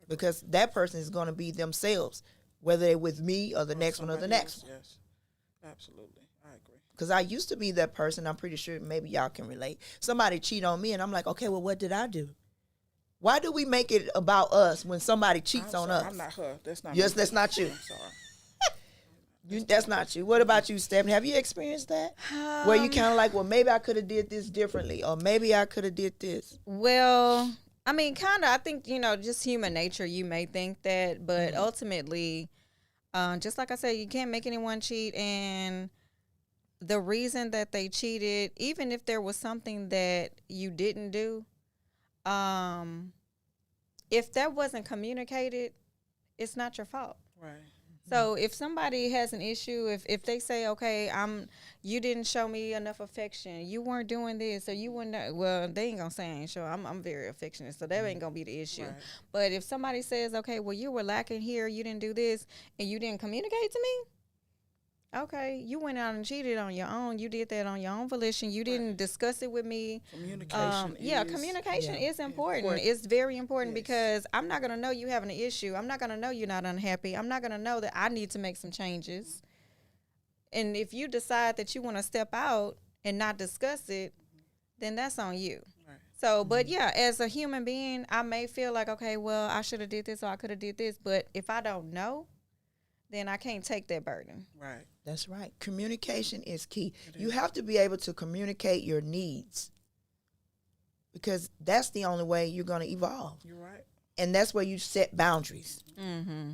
Because that person is going to be themselves, whether they're with me or the next one or the next one. Yes, absolutely. I agree. Because I used to be that person. I'm pretty sure maybe y'all can relate. Somebody cheat on me and I'm like, okay, well, what did I do? Why do we make it about us when somebody cheats on us? I'm not her. That's not Yes, me. that's not you. I'm sorry. That's not you. What about you, Stephanie? Have you experienced that? Where you kind of like, well, maybe I could have did this differently, or maybe I could have did this. Well, I mean, kind of. I think, you know, just human nature. You may think that, but ultimately, just like I said, you can't make anyone cheat. And the reason that they cheated, even if there was something that you didn't do, if that wasn't communicated, it's not your fault. Right. So if somebody has an issue, if they say, okay, you didn't show me enough affection, you weren't doing this, or you wouldn't, well, they ain't gonna say I ain't sure. I'm very affectionate, so that ain't gonna be the issue. Right. But if somebody says, okay, well, you were lacking here, you didn't do this, and you didn't communicate to me, okay, you went out and cheated on your own. You did that on your own volition. You didn't discuss it with me. Communication communication is important. It's very important because I'm not going to know you having an issue. I'm not going to know you're not unhappy. I'm not going to know that I need to make some changes. And if you decide that you want to step out and not discuss it, then that's on you. Right. So, but yeah, as a human being, I may feel like, okay, well, I should have did this or I could have did this. But if I don't know, then I can't take that burden. Right. That's right. Communication is key. You have to be able to communicate your needs because that's the only way you're going to evolve. You're right. And that's where you set boundaries.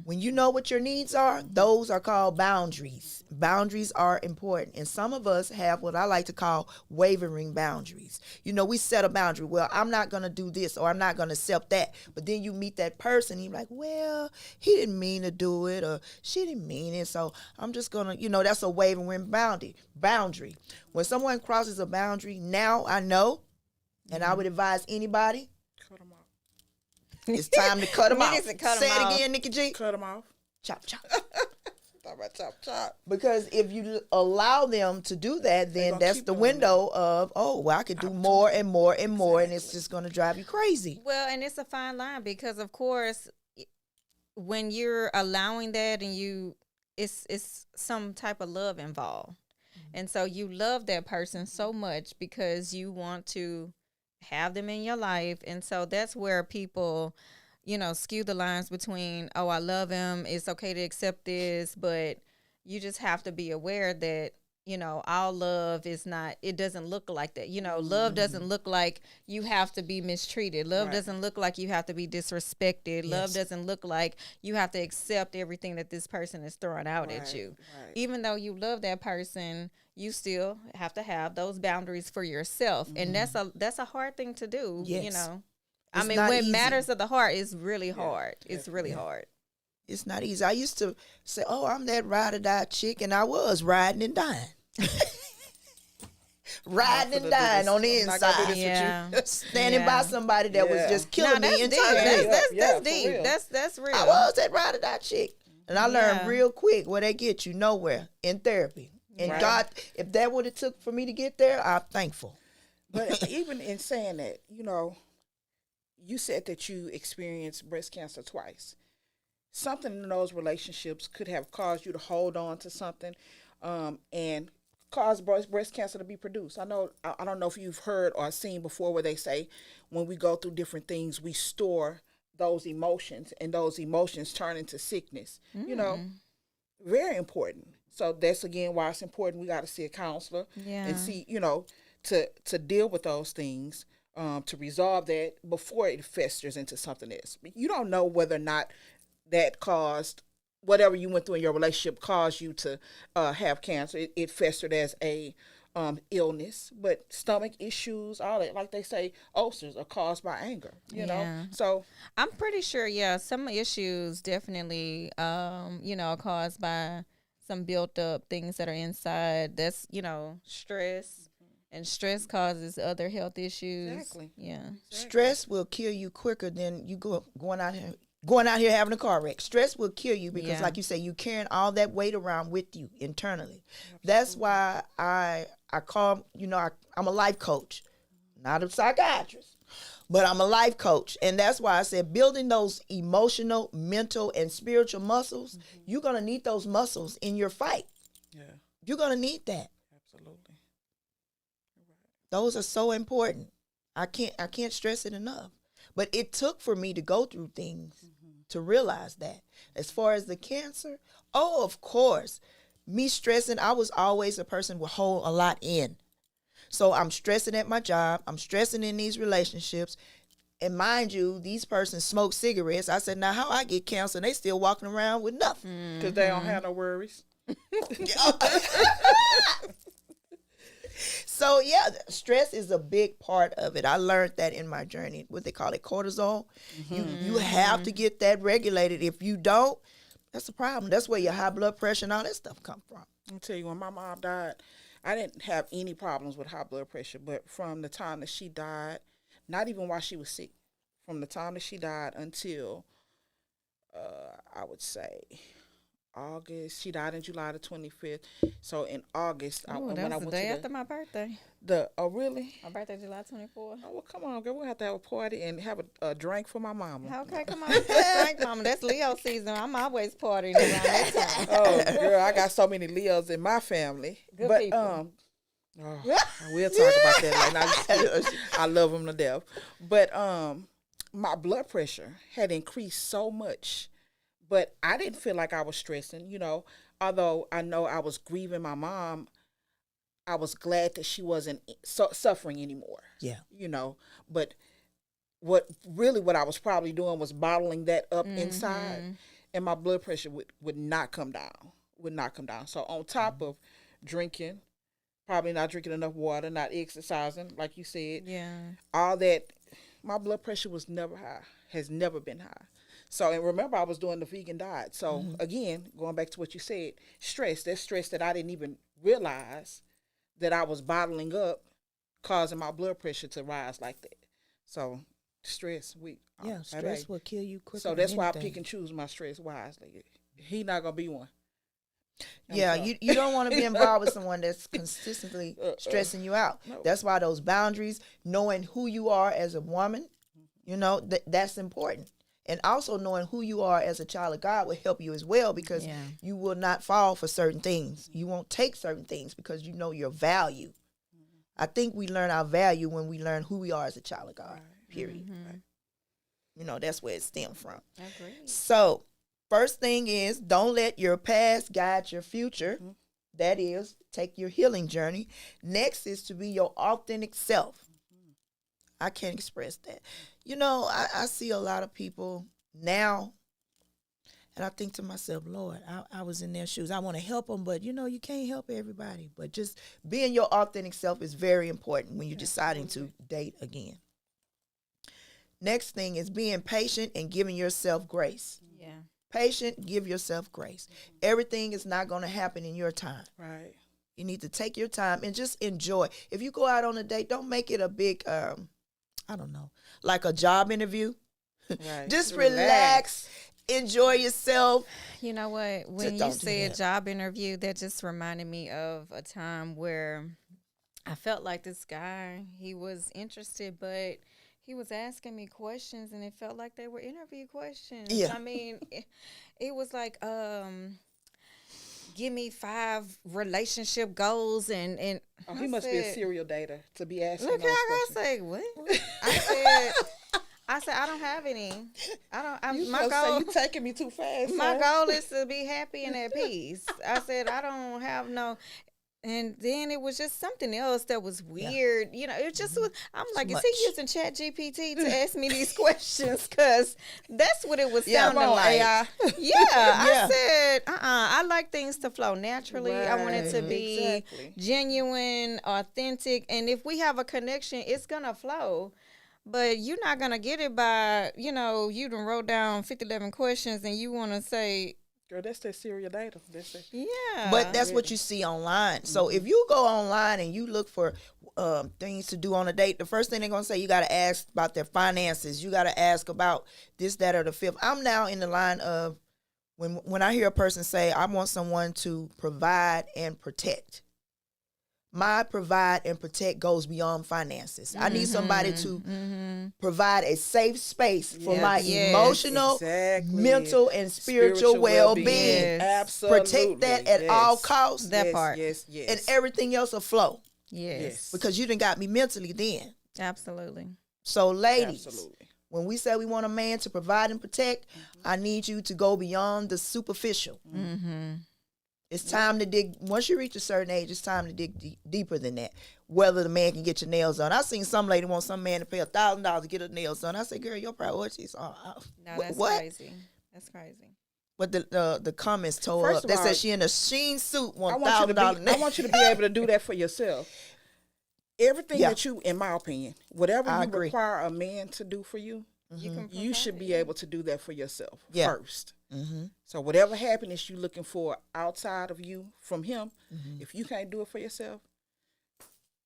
When you know what your needs are, those are called boundaries. Boundaries are important. And some of us have what I like to call wavering boundaries. You know, we set a boundary. Well, I'm not going to do this or I'm not going to accept that. But then you meet that person and you're like, well, he didn't mean to do it or she didn't mean it. So I'm just going to, you know, that's a wavering boundary. When someone crosses a boundary, now I know, and I would advise anybody, cut them off. It's time to cut them off. Say it again, Nikki G. Cut them off. Chop, chop. Talk about chop, chop. Because if you allow them to do that, then that's the window of, oh, well, I could do more and more and more, and it's just going to drive you crazy. Well, and it's a fine line because, of course, when you're allowing that and it's some type of love involved. And so you love that person so much because you want to have them in your life. And so that's where people, you know, skew the lines between, oh, I love him, it's okay to accept this, but you just have to be aware that, you know, all love is not, it doesn't look like that. You know, love doesn't look like you have to be mistreated. Love doesn't look like you have to be disrespected. Yes. Love doesn't look like you have to accept everything that this person is throwing out at you. Right. Even though you love that person, you still have to have those boundaries for yourself. And that's a hard thing to do, you know. It's when matters of the heart is really hard. It's really hard. It's not easy. I used to say, oh, I'm that ride or die chick, and I was riding and dying. Riding and dying on the inside. Standing by somebody that was just killing me internally. That's deep. That's real. I was that ride or die chick. And I learned real quick where they get you nowhere in therapy. And God, if that would have took for me to get there, I'm thankful. But even in saying that, you know, you said that you experienced breast cancer twice. Something in those relationships could have caused you to hold on to something, and cause breast cancer to be produced. I don't know if you've heard or seen before where they say when we go through different things, we store those emotions, and those emotions turn into sickness. You know, very important. So that's again why it's important. We got to see a counselor and Yeah. see, to deal with those things, to resolve that before it festers into something else. You don't know whether or not that caused whatever you went through in your relationship caused you to have cancer. It festered as a illness, but stomach issues, all that, like they say, ulcers are caused by anger. Yeah. So I'm pretty sure, yeah, some issues definitely, caused by some built up things that are inside. That's, stress. And stress causes other health issues. Exactly. Yeah. Stress will kill you quicker than you going out here having a car wreck. Stress will kill you because, Yeah. like you say, you carrying all that weight around with you internally. That's why I call, I'm a life coach, not a psychiatrist, but I'm a life coach. And that's why I said building those emotional, mental, and spiritual muscles, you're going to need those muscles in your fight. yeah, You're going to need that. absolutely. Those are so important. I can't stress it enough. But it took for me to go through things to realize that. As far as the cancer, oh, of course, me stressing, I was always a person who hold a lot in. So I'm stressing at my job. I'm stressing in these relationships. And mind you, these persons smoke cigarettes. I said, now how I get cancer? And they still walking around with nothing. Because they don't have no worries. So yeah, stress is a big part of it. I learned that in my journey. What they call it, cortisol. You have to get that regulated. If you don't, that's a problem. That's where your high blood pressure and all that stuff come from. I'll tell you, when my mom died, I didn't have any problems with high blood pressure. But from the time that she died, not even while she was sick, from the time that she died until I would say August. She died in July the 25th. So in August, Oh, when that I was the went day to after my birthday. oh really? My birthday, July 24th. Oh well, come on, girl. We'll have to have a party and have a drink for my mama. Okay, come on. Thank Mama. That's Leo season. I'm always partying around that time. Oh girl, I got so many Leos in my family. Good but people. we'll talk about that later. I love them to death. But my blood pressure had increased so much, but I didn't feel like I was stressing. Although I know I was grieving my mom, I was glad that she wasn't suffering anymore. Yeah. But what I was probably doing was bottling that up inside, and my blood pressure would not come down. Would not come down. So on top of drinking, probably not drinking enough water, not exercising, like you said, Yeah. all that, my blood pressure was never high, has never been high. So, and remember, I was doing the vegan diet. So, again, going back to what you said, that stress that I didn't even realize that I was bottling up, causing my blood pressure to rise like that. So, stress, Stress will kill you quicker. So, that's why I pick and choose my stress wisely. He not going to be one. Yeah, you don't want to be involved with someone that's consistently stressing you out. No. That's why those boundaries, knowing who you are as a woman, that's important. And also knowing who you are as a child of God will help you as well, because you will not fall for certain things. You won't take certain things because you know your value. I think we learn our value when we learn who we are as a child of God, period. That's where it stems from. Agreed. So, first thing is, don't let your past guide your future. That is, take your healing journey. Next is to be your authentic self. I can't express that. I see a lot of people now, and I think to myself, Lord, I was in their shoes. I want to help them, but you can't help everybody. But just being your authentic self is very important when you're deciding to date again. Next thing is being patient and giving yourself grace. Yeah. Patient, give yourself grace. Everything is not going to happen in your time. Right. You need to take your time and just enjoy. If you go out on a date, don't make it a big, I don't know, like a job interview. Right. Just relax, enjoy yourself. You know what? When you said job interview, that just reminded me of a time where I felt like this guy, he was interested, but he was asking me questions, and it felt like they were interview questions. Yeah. I mean, it was like, give me 5 relationship goals, and Oh, I he must be a said, serial dater to be asking look, those I questions. say what? I said, I don't have any. I don't. You My supposed to say goal. you taking me too fast. My Sir. goal is to be happy and at peace. I said I don't have no. And then it was just something else that was Yeah. weird. You know, it just was. I'm like, is much. he using Chat GPT to ask me these questions? Because that's what it was Yeah, sounding Come on, like. AI. Yeah, Yeah. I said, I like things to flow naturally. I want it to Right, be exactly. genuine, authentic. And if we have a connection, it's going to flow. But you're not going to get it by, you done wrote down 11 questions and you want to say, Girl, that's that serial dater. That's that. yeah. But that's what you see online. So if you go online and you look for things to do on a date, the first thing they're gonna say, you gotta ask about their finances. You gotta ask about this, that, or the fifth. I'm now in the line of when I hear a person say, I want someone to provide and protect. My provide and protect goes beyond finances. I need somebody to provide a safe space for my Yes. emotional, Exactly. mental, and spiritual well-being. Yes. Absolutely. Protect that at all costs. That yes, part. Yes, yes. And everything else will flow Yes. because you done got me mentally then. Absolutely. So, ladies, Absolutely. when we say we want a man to provide and protect, I need you to go beyond the superficial. Mm-hmm. It's time to dig. Once you reach a certain age, it's time to dig deeper than that. Whether the man can get your nails done. I seen some lady want some man to pay $1,000 to get her nails done. I said, girl, your priorities are No, that's what? crazy. That's crazy. But the comments told First up. of They all, said she in a sheen suit, I want $1,000. I want you to be able to do that for yourself. Everything Yeah. that you, in my opinion, whatever I you agree. require a man to do for you, you should be able to do that for yourself Yeah. first. Mm-hmm. So whatever happiness you're looking for outside of you from him, if you can't do it for yourself,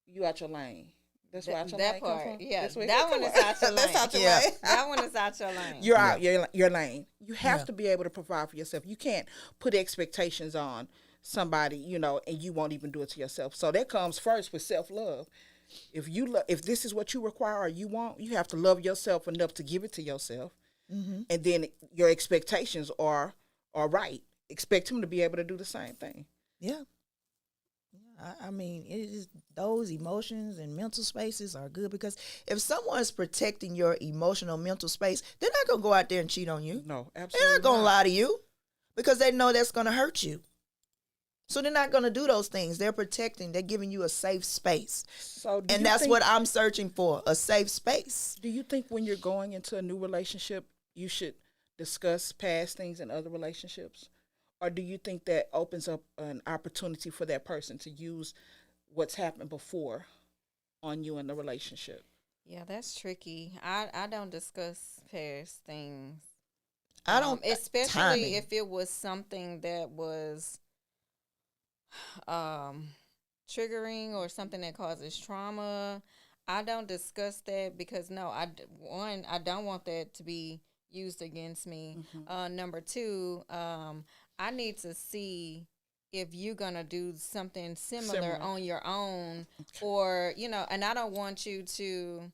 you out your lane. That's where out your lane come from. Yeah, That's where it that come one from. is out your lane. That's out your Yeah. lane. That one is out your lane. You're out your lane. You have Yeah. to be able to provide for yourself. You can't put expectations on somebody, and you won't even do it to yourself. So that comes first with self-love. If this is what you require or you want, you have to love yourself enough to give it to yourself. Mm-hmm. And then your expectations are right. Expect him to be able to do the same thing. Yeah. I mean, it is those emotions and mental spaces are good because if someone's protecting your emotional mental space, they're not gonna go out there and cheat on you. No, They're absolutely not gonna lie to you because they know that's gonna hurt you. So they're not gonna do those things. They're protecting. They're giving you a safe space, So and that's what I'm searching for—a safe space. Do you think when you're going into a new relationship, you should discuss past things in other relationships? Or do you think that opens up an opportunity for that person to use what's happened before on you in the relationship? Yeah, that's tricky. I don't discuss past things. I don't, especially timing. if it was something that was triggering or something that causes trauma. I don't discuss that because I don't want that to be used against me. Number two, I need to see if you're gonna do something similar on your own, or and I don't want you to.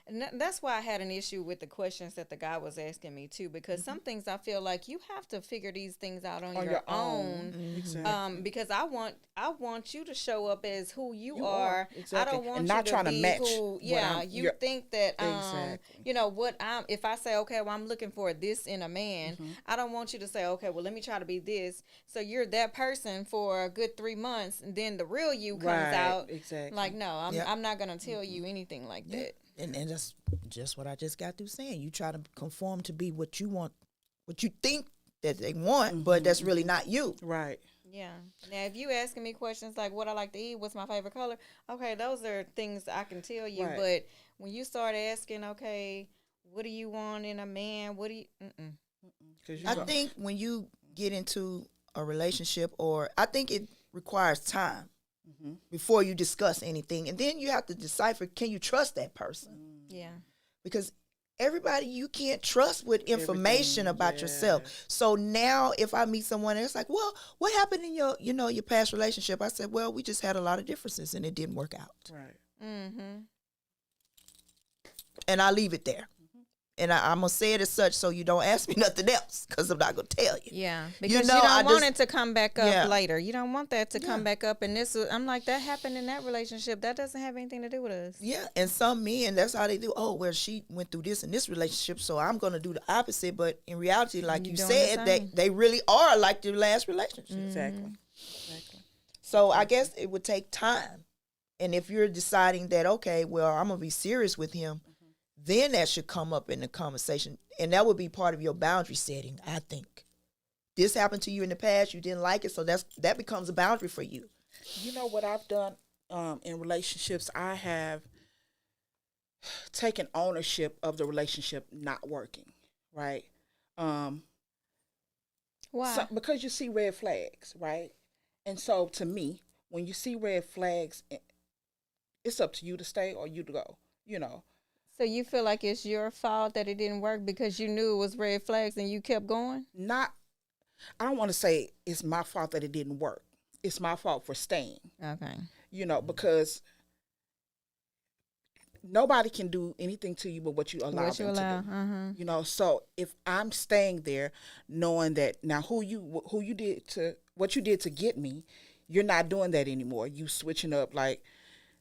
And that's why I had an issue with the questions that the guy was asking me too, because some things I feel like you have to figure these things out on your own. Exactly. Because I want you to show up as who you are. Exactly. I don't want and you not to trying be to match. who. Yeah, you think that Exactly. what I'm. If I say, okay, well, I'm looking for this in a man, I don't want you to say, okay, well, let me try to be this. So you're that person for a good 3 months, and then the real you comes out. Exactly. Like, no, I'm not gonna tell you anything like that. And that's just what I just got through saying. You try to conform to be what you want, what you think that they want, but that's really not you. Right. Yeah. Now, if you asking me questions like what I like to eat, what's my favorite color, okay, those are things I can tell you. Right. But when you start asking, okay, what do you want in a man? What do you? I think when you get into a relationship, or I think it requires time before you discuss anything, and then you have to decipher: can you trust that person? Yeah. Because everybody you can't trust with information about yourself. So now if I meet someone and it's like, well, what happened in your past relationship? I said, well, we just had a lot of differences and it didn't work out. Right. Mm-hmm. And I leave it there. And I'm going to say it as such so you don't ask me nothing else because I'm not going to tell you. Yeah, because know, you I don't want just- it to come back up Yeah. later. You don't want that to come Yeah. back up. And I'm like, that happened in that relationship. That doesn't have anything to do with us. Yeah, and some men, that's how they do. Oh, well, she went through this in this relationship, so I'm going to do the opposite. But in reality, like you doing said, the they, same. they really are like your last relationship. Exactly. So I guess it would take time. And if you're deciding that, okay, well, I'm going to be serious with him, then that should come up in the conversation. And that would be part of your boundary setting, I think. This happened to you in the past, you didn't like it, so that becomes a boundary for you. You know what I've done in relationships? I have taken ownership of the relationship not working, right? Why? Because you see red flags, right? And so to me, when you see red flags, it's up to you to stay or you to go, you know. So you feel like it's your fault that it didn't work because you knew it was red flags and you kept going? I don't want to say it's my fault that it didn't work. It's my fault for staying, Okay. you know, because nobody can do anything to you but what you allow What you them allow? to do. You know, so if I'm staying there knowing that now what you did to get me, you're not doing that anymore. You switching up. Like,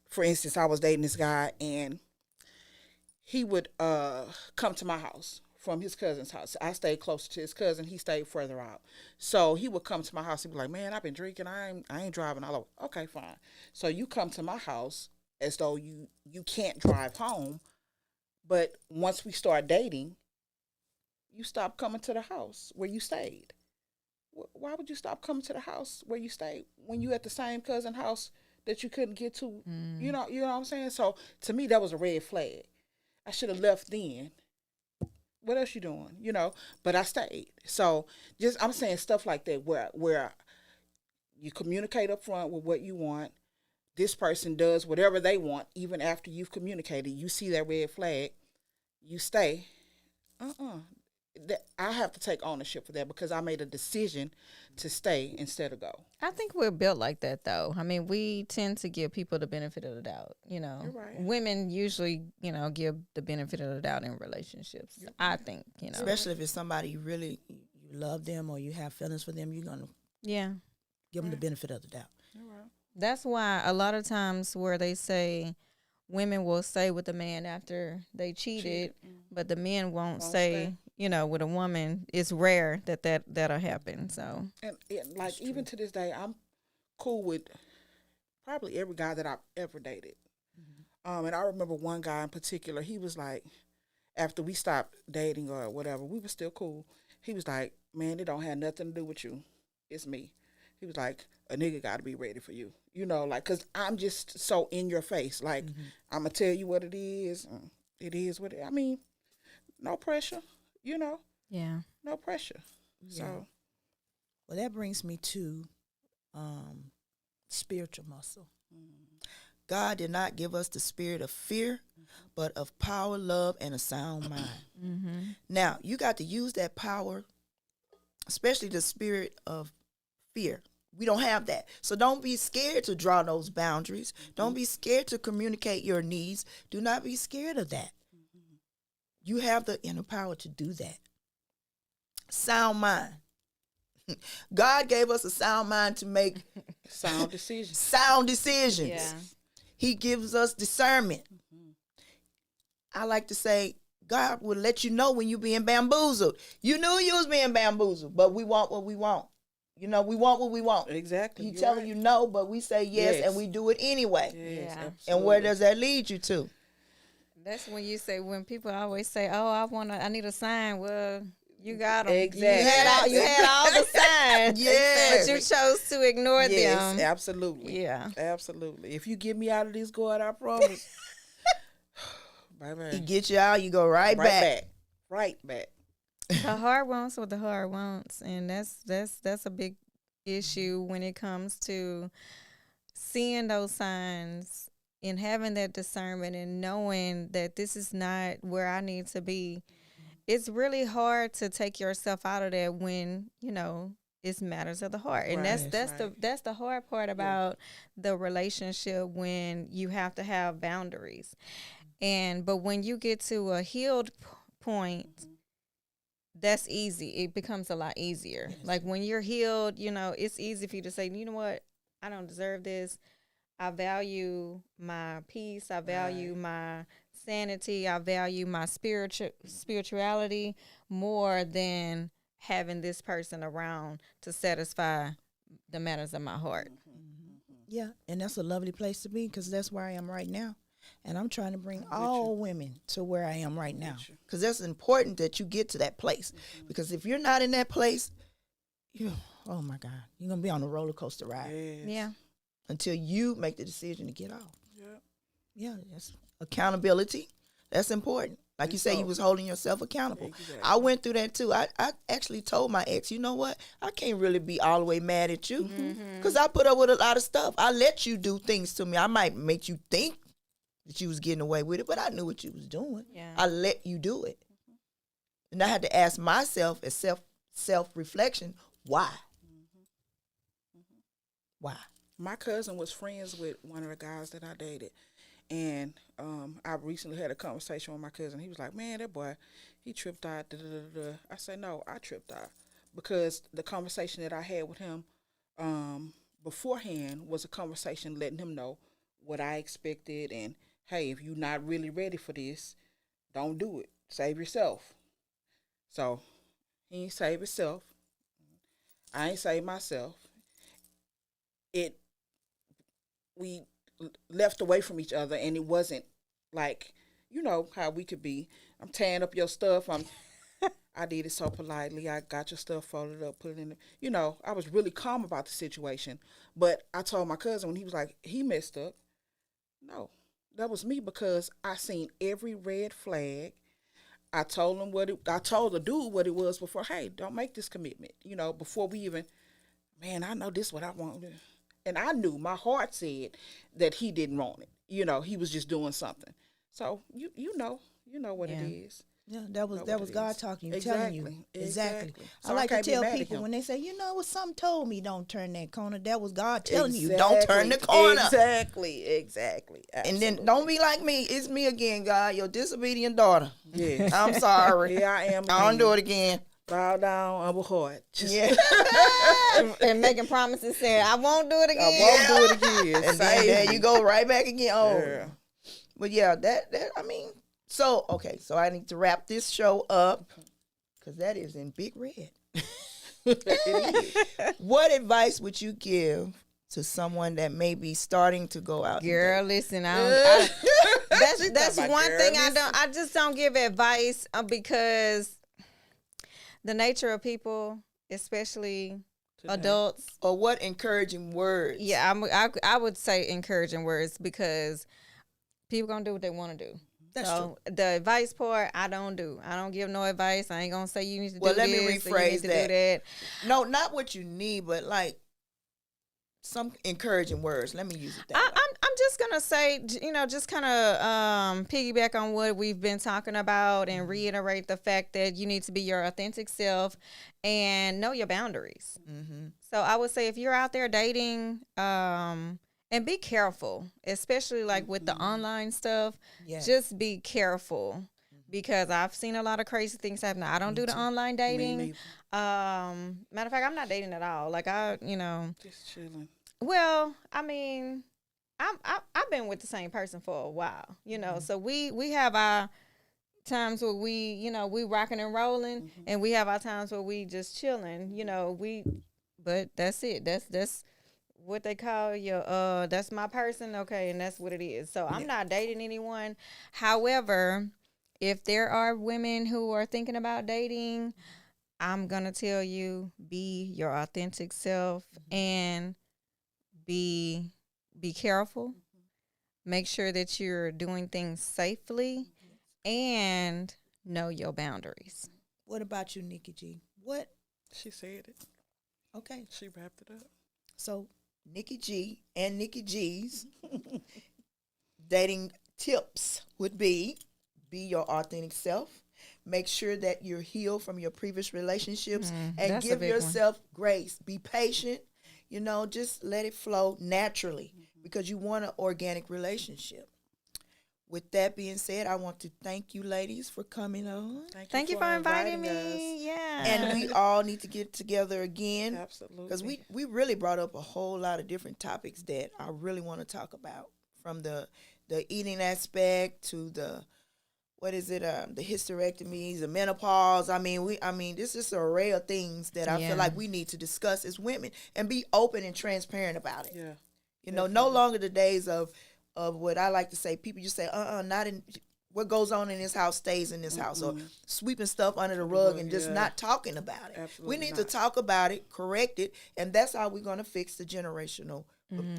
for instance, I was dating this guy and he would come to my house from his cousin's house. I stayed closer to his cousin. He stayed further out. So he would come to my house. He'd be like, man, I've been drinking. I ain't driving. I like, okay, fine. So you come to my house as though you can't drive home. But once we start dating, you stop coming to the house where you stayed. Why would you stop coming to the house where you stayed when you at the same cousin house that you couldn't get to? You know what I'm saying? So to me, that was a red flag. I should have left then. What else you doing? You know, but I stayed. So I'm saying stuff like that where you communicate up front with what you want. This person does whatever they want, even after you've communicated. You see that red flag, you stay. I have to take ownership for that because I made a decision to stay instead of go. I think we're built like that, though. I mean, we tend to give people the benefit of the doubt. You know, You're right. Women usually, give the benefit of the doubt in relationships. I think, Especially if it's somebody you really you love them or you have feelings for them, you're going to yeah. give them the benefit of the doubt. You're right. That's why a lot of times where they say women will stay with the man after they cheated, but the men won't stay. With a woman, it's rare that'll happen. So, And like even to this day, I'm cool with probably every guy that I've ever dated. And I remember one guy in particular. He was like, after we stopped dating or whatever, we were still cool. He was like, "Man, it don't have nothing to do with you. It's me." He was like, "A nigga got to be ready for you." You know, like, cause I'm just so in your face. Like, I'm gonna tell you what it is. It is what it. I mean, no pressure. You know, yeah. no pressure. Yeah. So, Well, that brings me to spiritual muscle. God did not give us the spirit of fear, but of power, love, and a sound mind. Now, you got to use that power, especially the spirit of fear. We don't have that. So don't be scared to draw those boundaries. Don't be scared to communicate your needs. Do not be scared of that. You have the inner power to do that. Sound mind. God gave us a sound mind to make sound decisions. sound decisions. Yeah. He gives us discernment. I like to say, God will let you know when you're being bamboozled. You knew you was being bamboozled, but we want what we want. We want what we want. Exactly. He telling you no, but we say yes, and we do it anyway. Yes, Yeah. And where does that lead you to? That's when people always say, "Oh, I need a sign." Well, you got them. Exactly. You had all the signs. Yeah. But you chose to ignore Yes, them. absolutely. Yeah. Absolutely. If you get me out of this God, I promise. Bye-bye. He get you out, you go right back. Right back. The heart wants what the heart wants, and that's a big issue when it comes to seeing those signs and having that discernment and knowing that this is not where I need to be. It's really hard to take yourself out of that when it's matters of the heart, and Right, that's the hard part about the relationship when you have to have boundaries. But when you get to a healed point, that's easy. It becomes a lot easier. Yes. Like when you're healed, it's easy for you to say, you know what, I don't deserve this. I value my peace. I value Right. my sanity. I value my spirituality more than having this person around to satisfy the matters of my heart. Yeah, and that's a lovely place to be because that's where I am right now. And I'm trying to bring with all you. women to where I am right now with you. because that's important that you get to that place. Because if you're not in that place, you, oh my God, you're going to be on a roller coaster ride Yes. Yeah. until you make the decision to get off. Yep. Yeah, that's accountability. That's important. Like you say, you So- was holding yourself accountable. Exactly. I went through that too. I actually told my ex, you know what? I can't really be all the way mad at you because I put up with a lot of stuff. I let you do things to me. I might make you think that you was getting away with it, but I knew what you was doing. Yeah. I let you do it. And I had to ask myself as self-reflection, why? Why? My cousin was friends with one of the guys that I dated. And I recently had a conversation with my cousin. He was like, man, that boy, he tripped out. Da, da, da, da. I said, no, I tripped out. Because the conversation that I had with him beforehand was a conversation letting him know what I expected. And, hey, if you're not really ready for this, don't do it. Save yourself. So he ain't save himself. I ain't save myself. We left away from each other, and it wasn't like, you know how we could be. I'm tearing up your stuff. I did it so politely. I got your stuff folded up, put it in. I was really calm about the situation. But I told my cousin when he was like, he messed up. No, that was me because I seen every red flag. I told him I told the dude what it was before. Hey, don't make this commitment. Before we even, man, I know this is what I want. And I knew my heart said that he didn't want it. He was just doing something. So you know what it is. Yeah, that was Know what it God is. talking, telling you. Exactly. So I like to can't be tell mad at people him. when they say, something told me don't turn that corner. That was God telling you, don't turn the corner. Exactly. And then don't be like me. It's me again, God, your disobedient daughter. Yes. I'm sorry. Here I am. I don't do it again. Bow down, humble heart. Yeah. And making promises saying, I won't do it again. I won't do it again. And then there you go right back again. Oh. Yeah. But yeah, that I mean, so I need to wrap this show up because that is in big red. What advice would you give to someone that may be starting to go out? Girl, listen, that's about one girl, thing listen. I just don't give advice because the nature of people, especially Today. adults. Or what encouraging words? Yeah, I would say encouraging words because people gonna do what they want to do. That's So the advice part, I don't do. I don't give no advice. I ain't gonna say you need to do Well, let me this. Or you rephrase need to that. do that. No, not what you need, but like some encouraging words. Let me use it that way. I'm just gonna say, just kind of piggyback on what we've been talking about and reiterate the fact that you need to be your authentic self and know your boundaries. Mm-hmm. So I would say if you're out there dating, and be careful, especially like with the online stuff. Yes. Just be careful because I've seen a lot of crazy things happen. I don't do the online dating. neither. Matter of fact, I'm not dating at all. Like Just chilling. well, I mean, I've been with the same person for a while, So we have our times where we rocking and rolling, and we have our times where we just chilling, But that's it. That's what they call your that's my person, okay, and that's what it is. So I'm not dating anyone. However, if there are women who are thinking about dating, I'm gonna tell you, be your authentic self and be careful. Make sure that you're doing things safely and know your boundaries. What about you, Nikki G? What? She said it. Okay. She wrapped it up. So Nikki G and Nikki G's dating tips would be your authentic self. Make sure that you're healed from your previous relationships and that's a give big one. yourself grace. Be patient. Just let it flow naturally because you want an organic relationship. with that being said, I want to thank you ladies for coming on. Thank you for inviting me. us. Yeah. And we all need to get together again. Absolutely. Because we really brought up a whole lot of different topics that I really want to talk about. From the eating aspect to the the hysterectomies, the menopause. I mean, this is an array of things that I feel like we need to discuss as women and be open and transparent about it. Yeah. You know, no longer the days of what I like to say, people just say, not in, what goes on in this house stays in this house, or sweeping stuff under the rug and just not talking about it. Absolutely we need not. to talk about it, correct it, and that's how we're going to fix the generational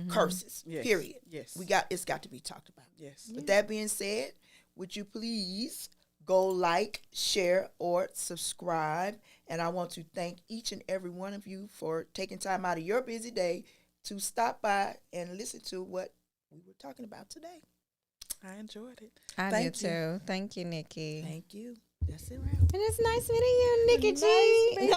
curses, Yes. period. Yes. It's got to be talked about. Yes. With that being said, would you please go like, share, or subscribe? And I want to thank each and every one of you for taking time out of your busy day to stop by and listen to what we were talking about today. I enjoyed it. I Thank did too. Thank you, Nikki. Thank you. That's it, right? And it's nice meeting you, Nikki G.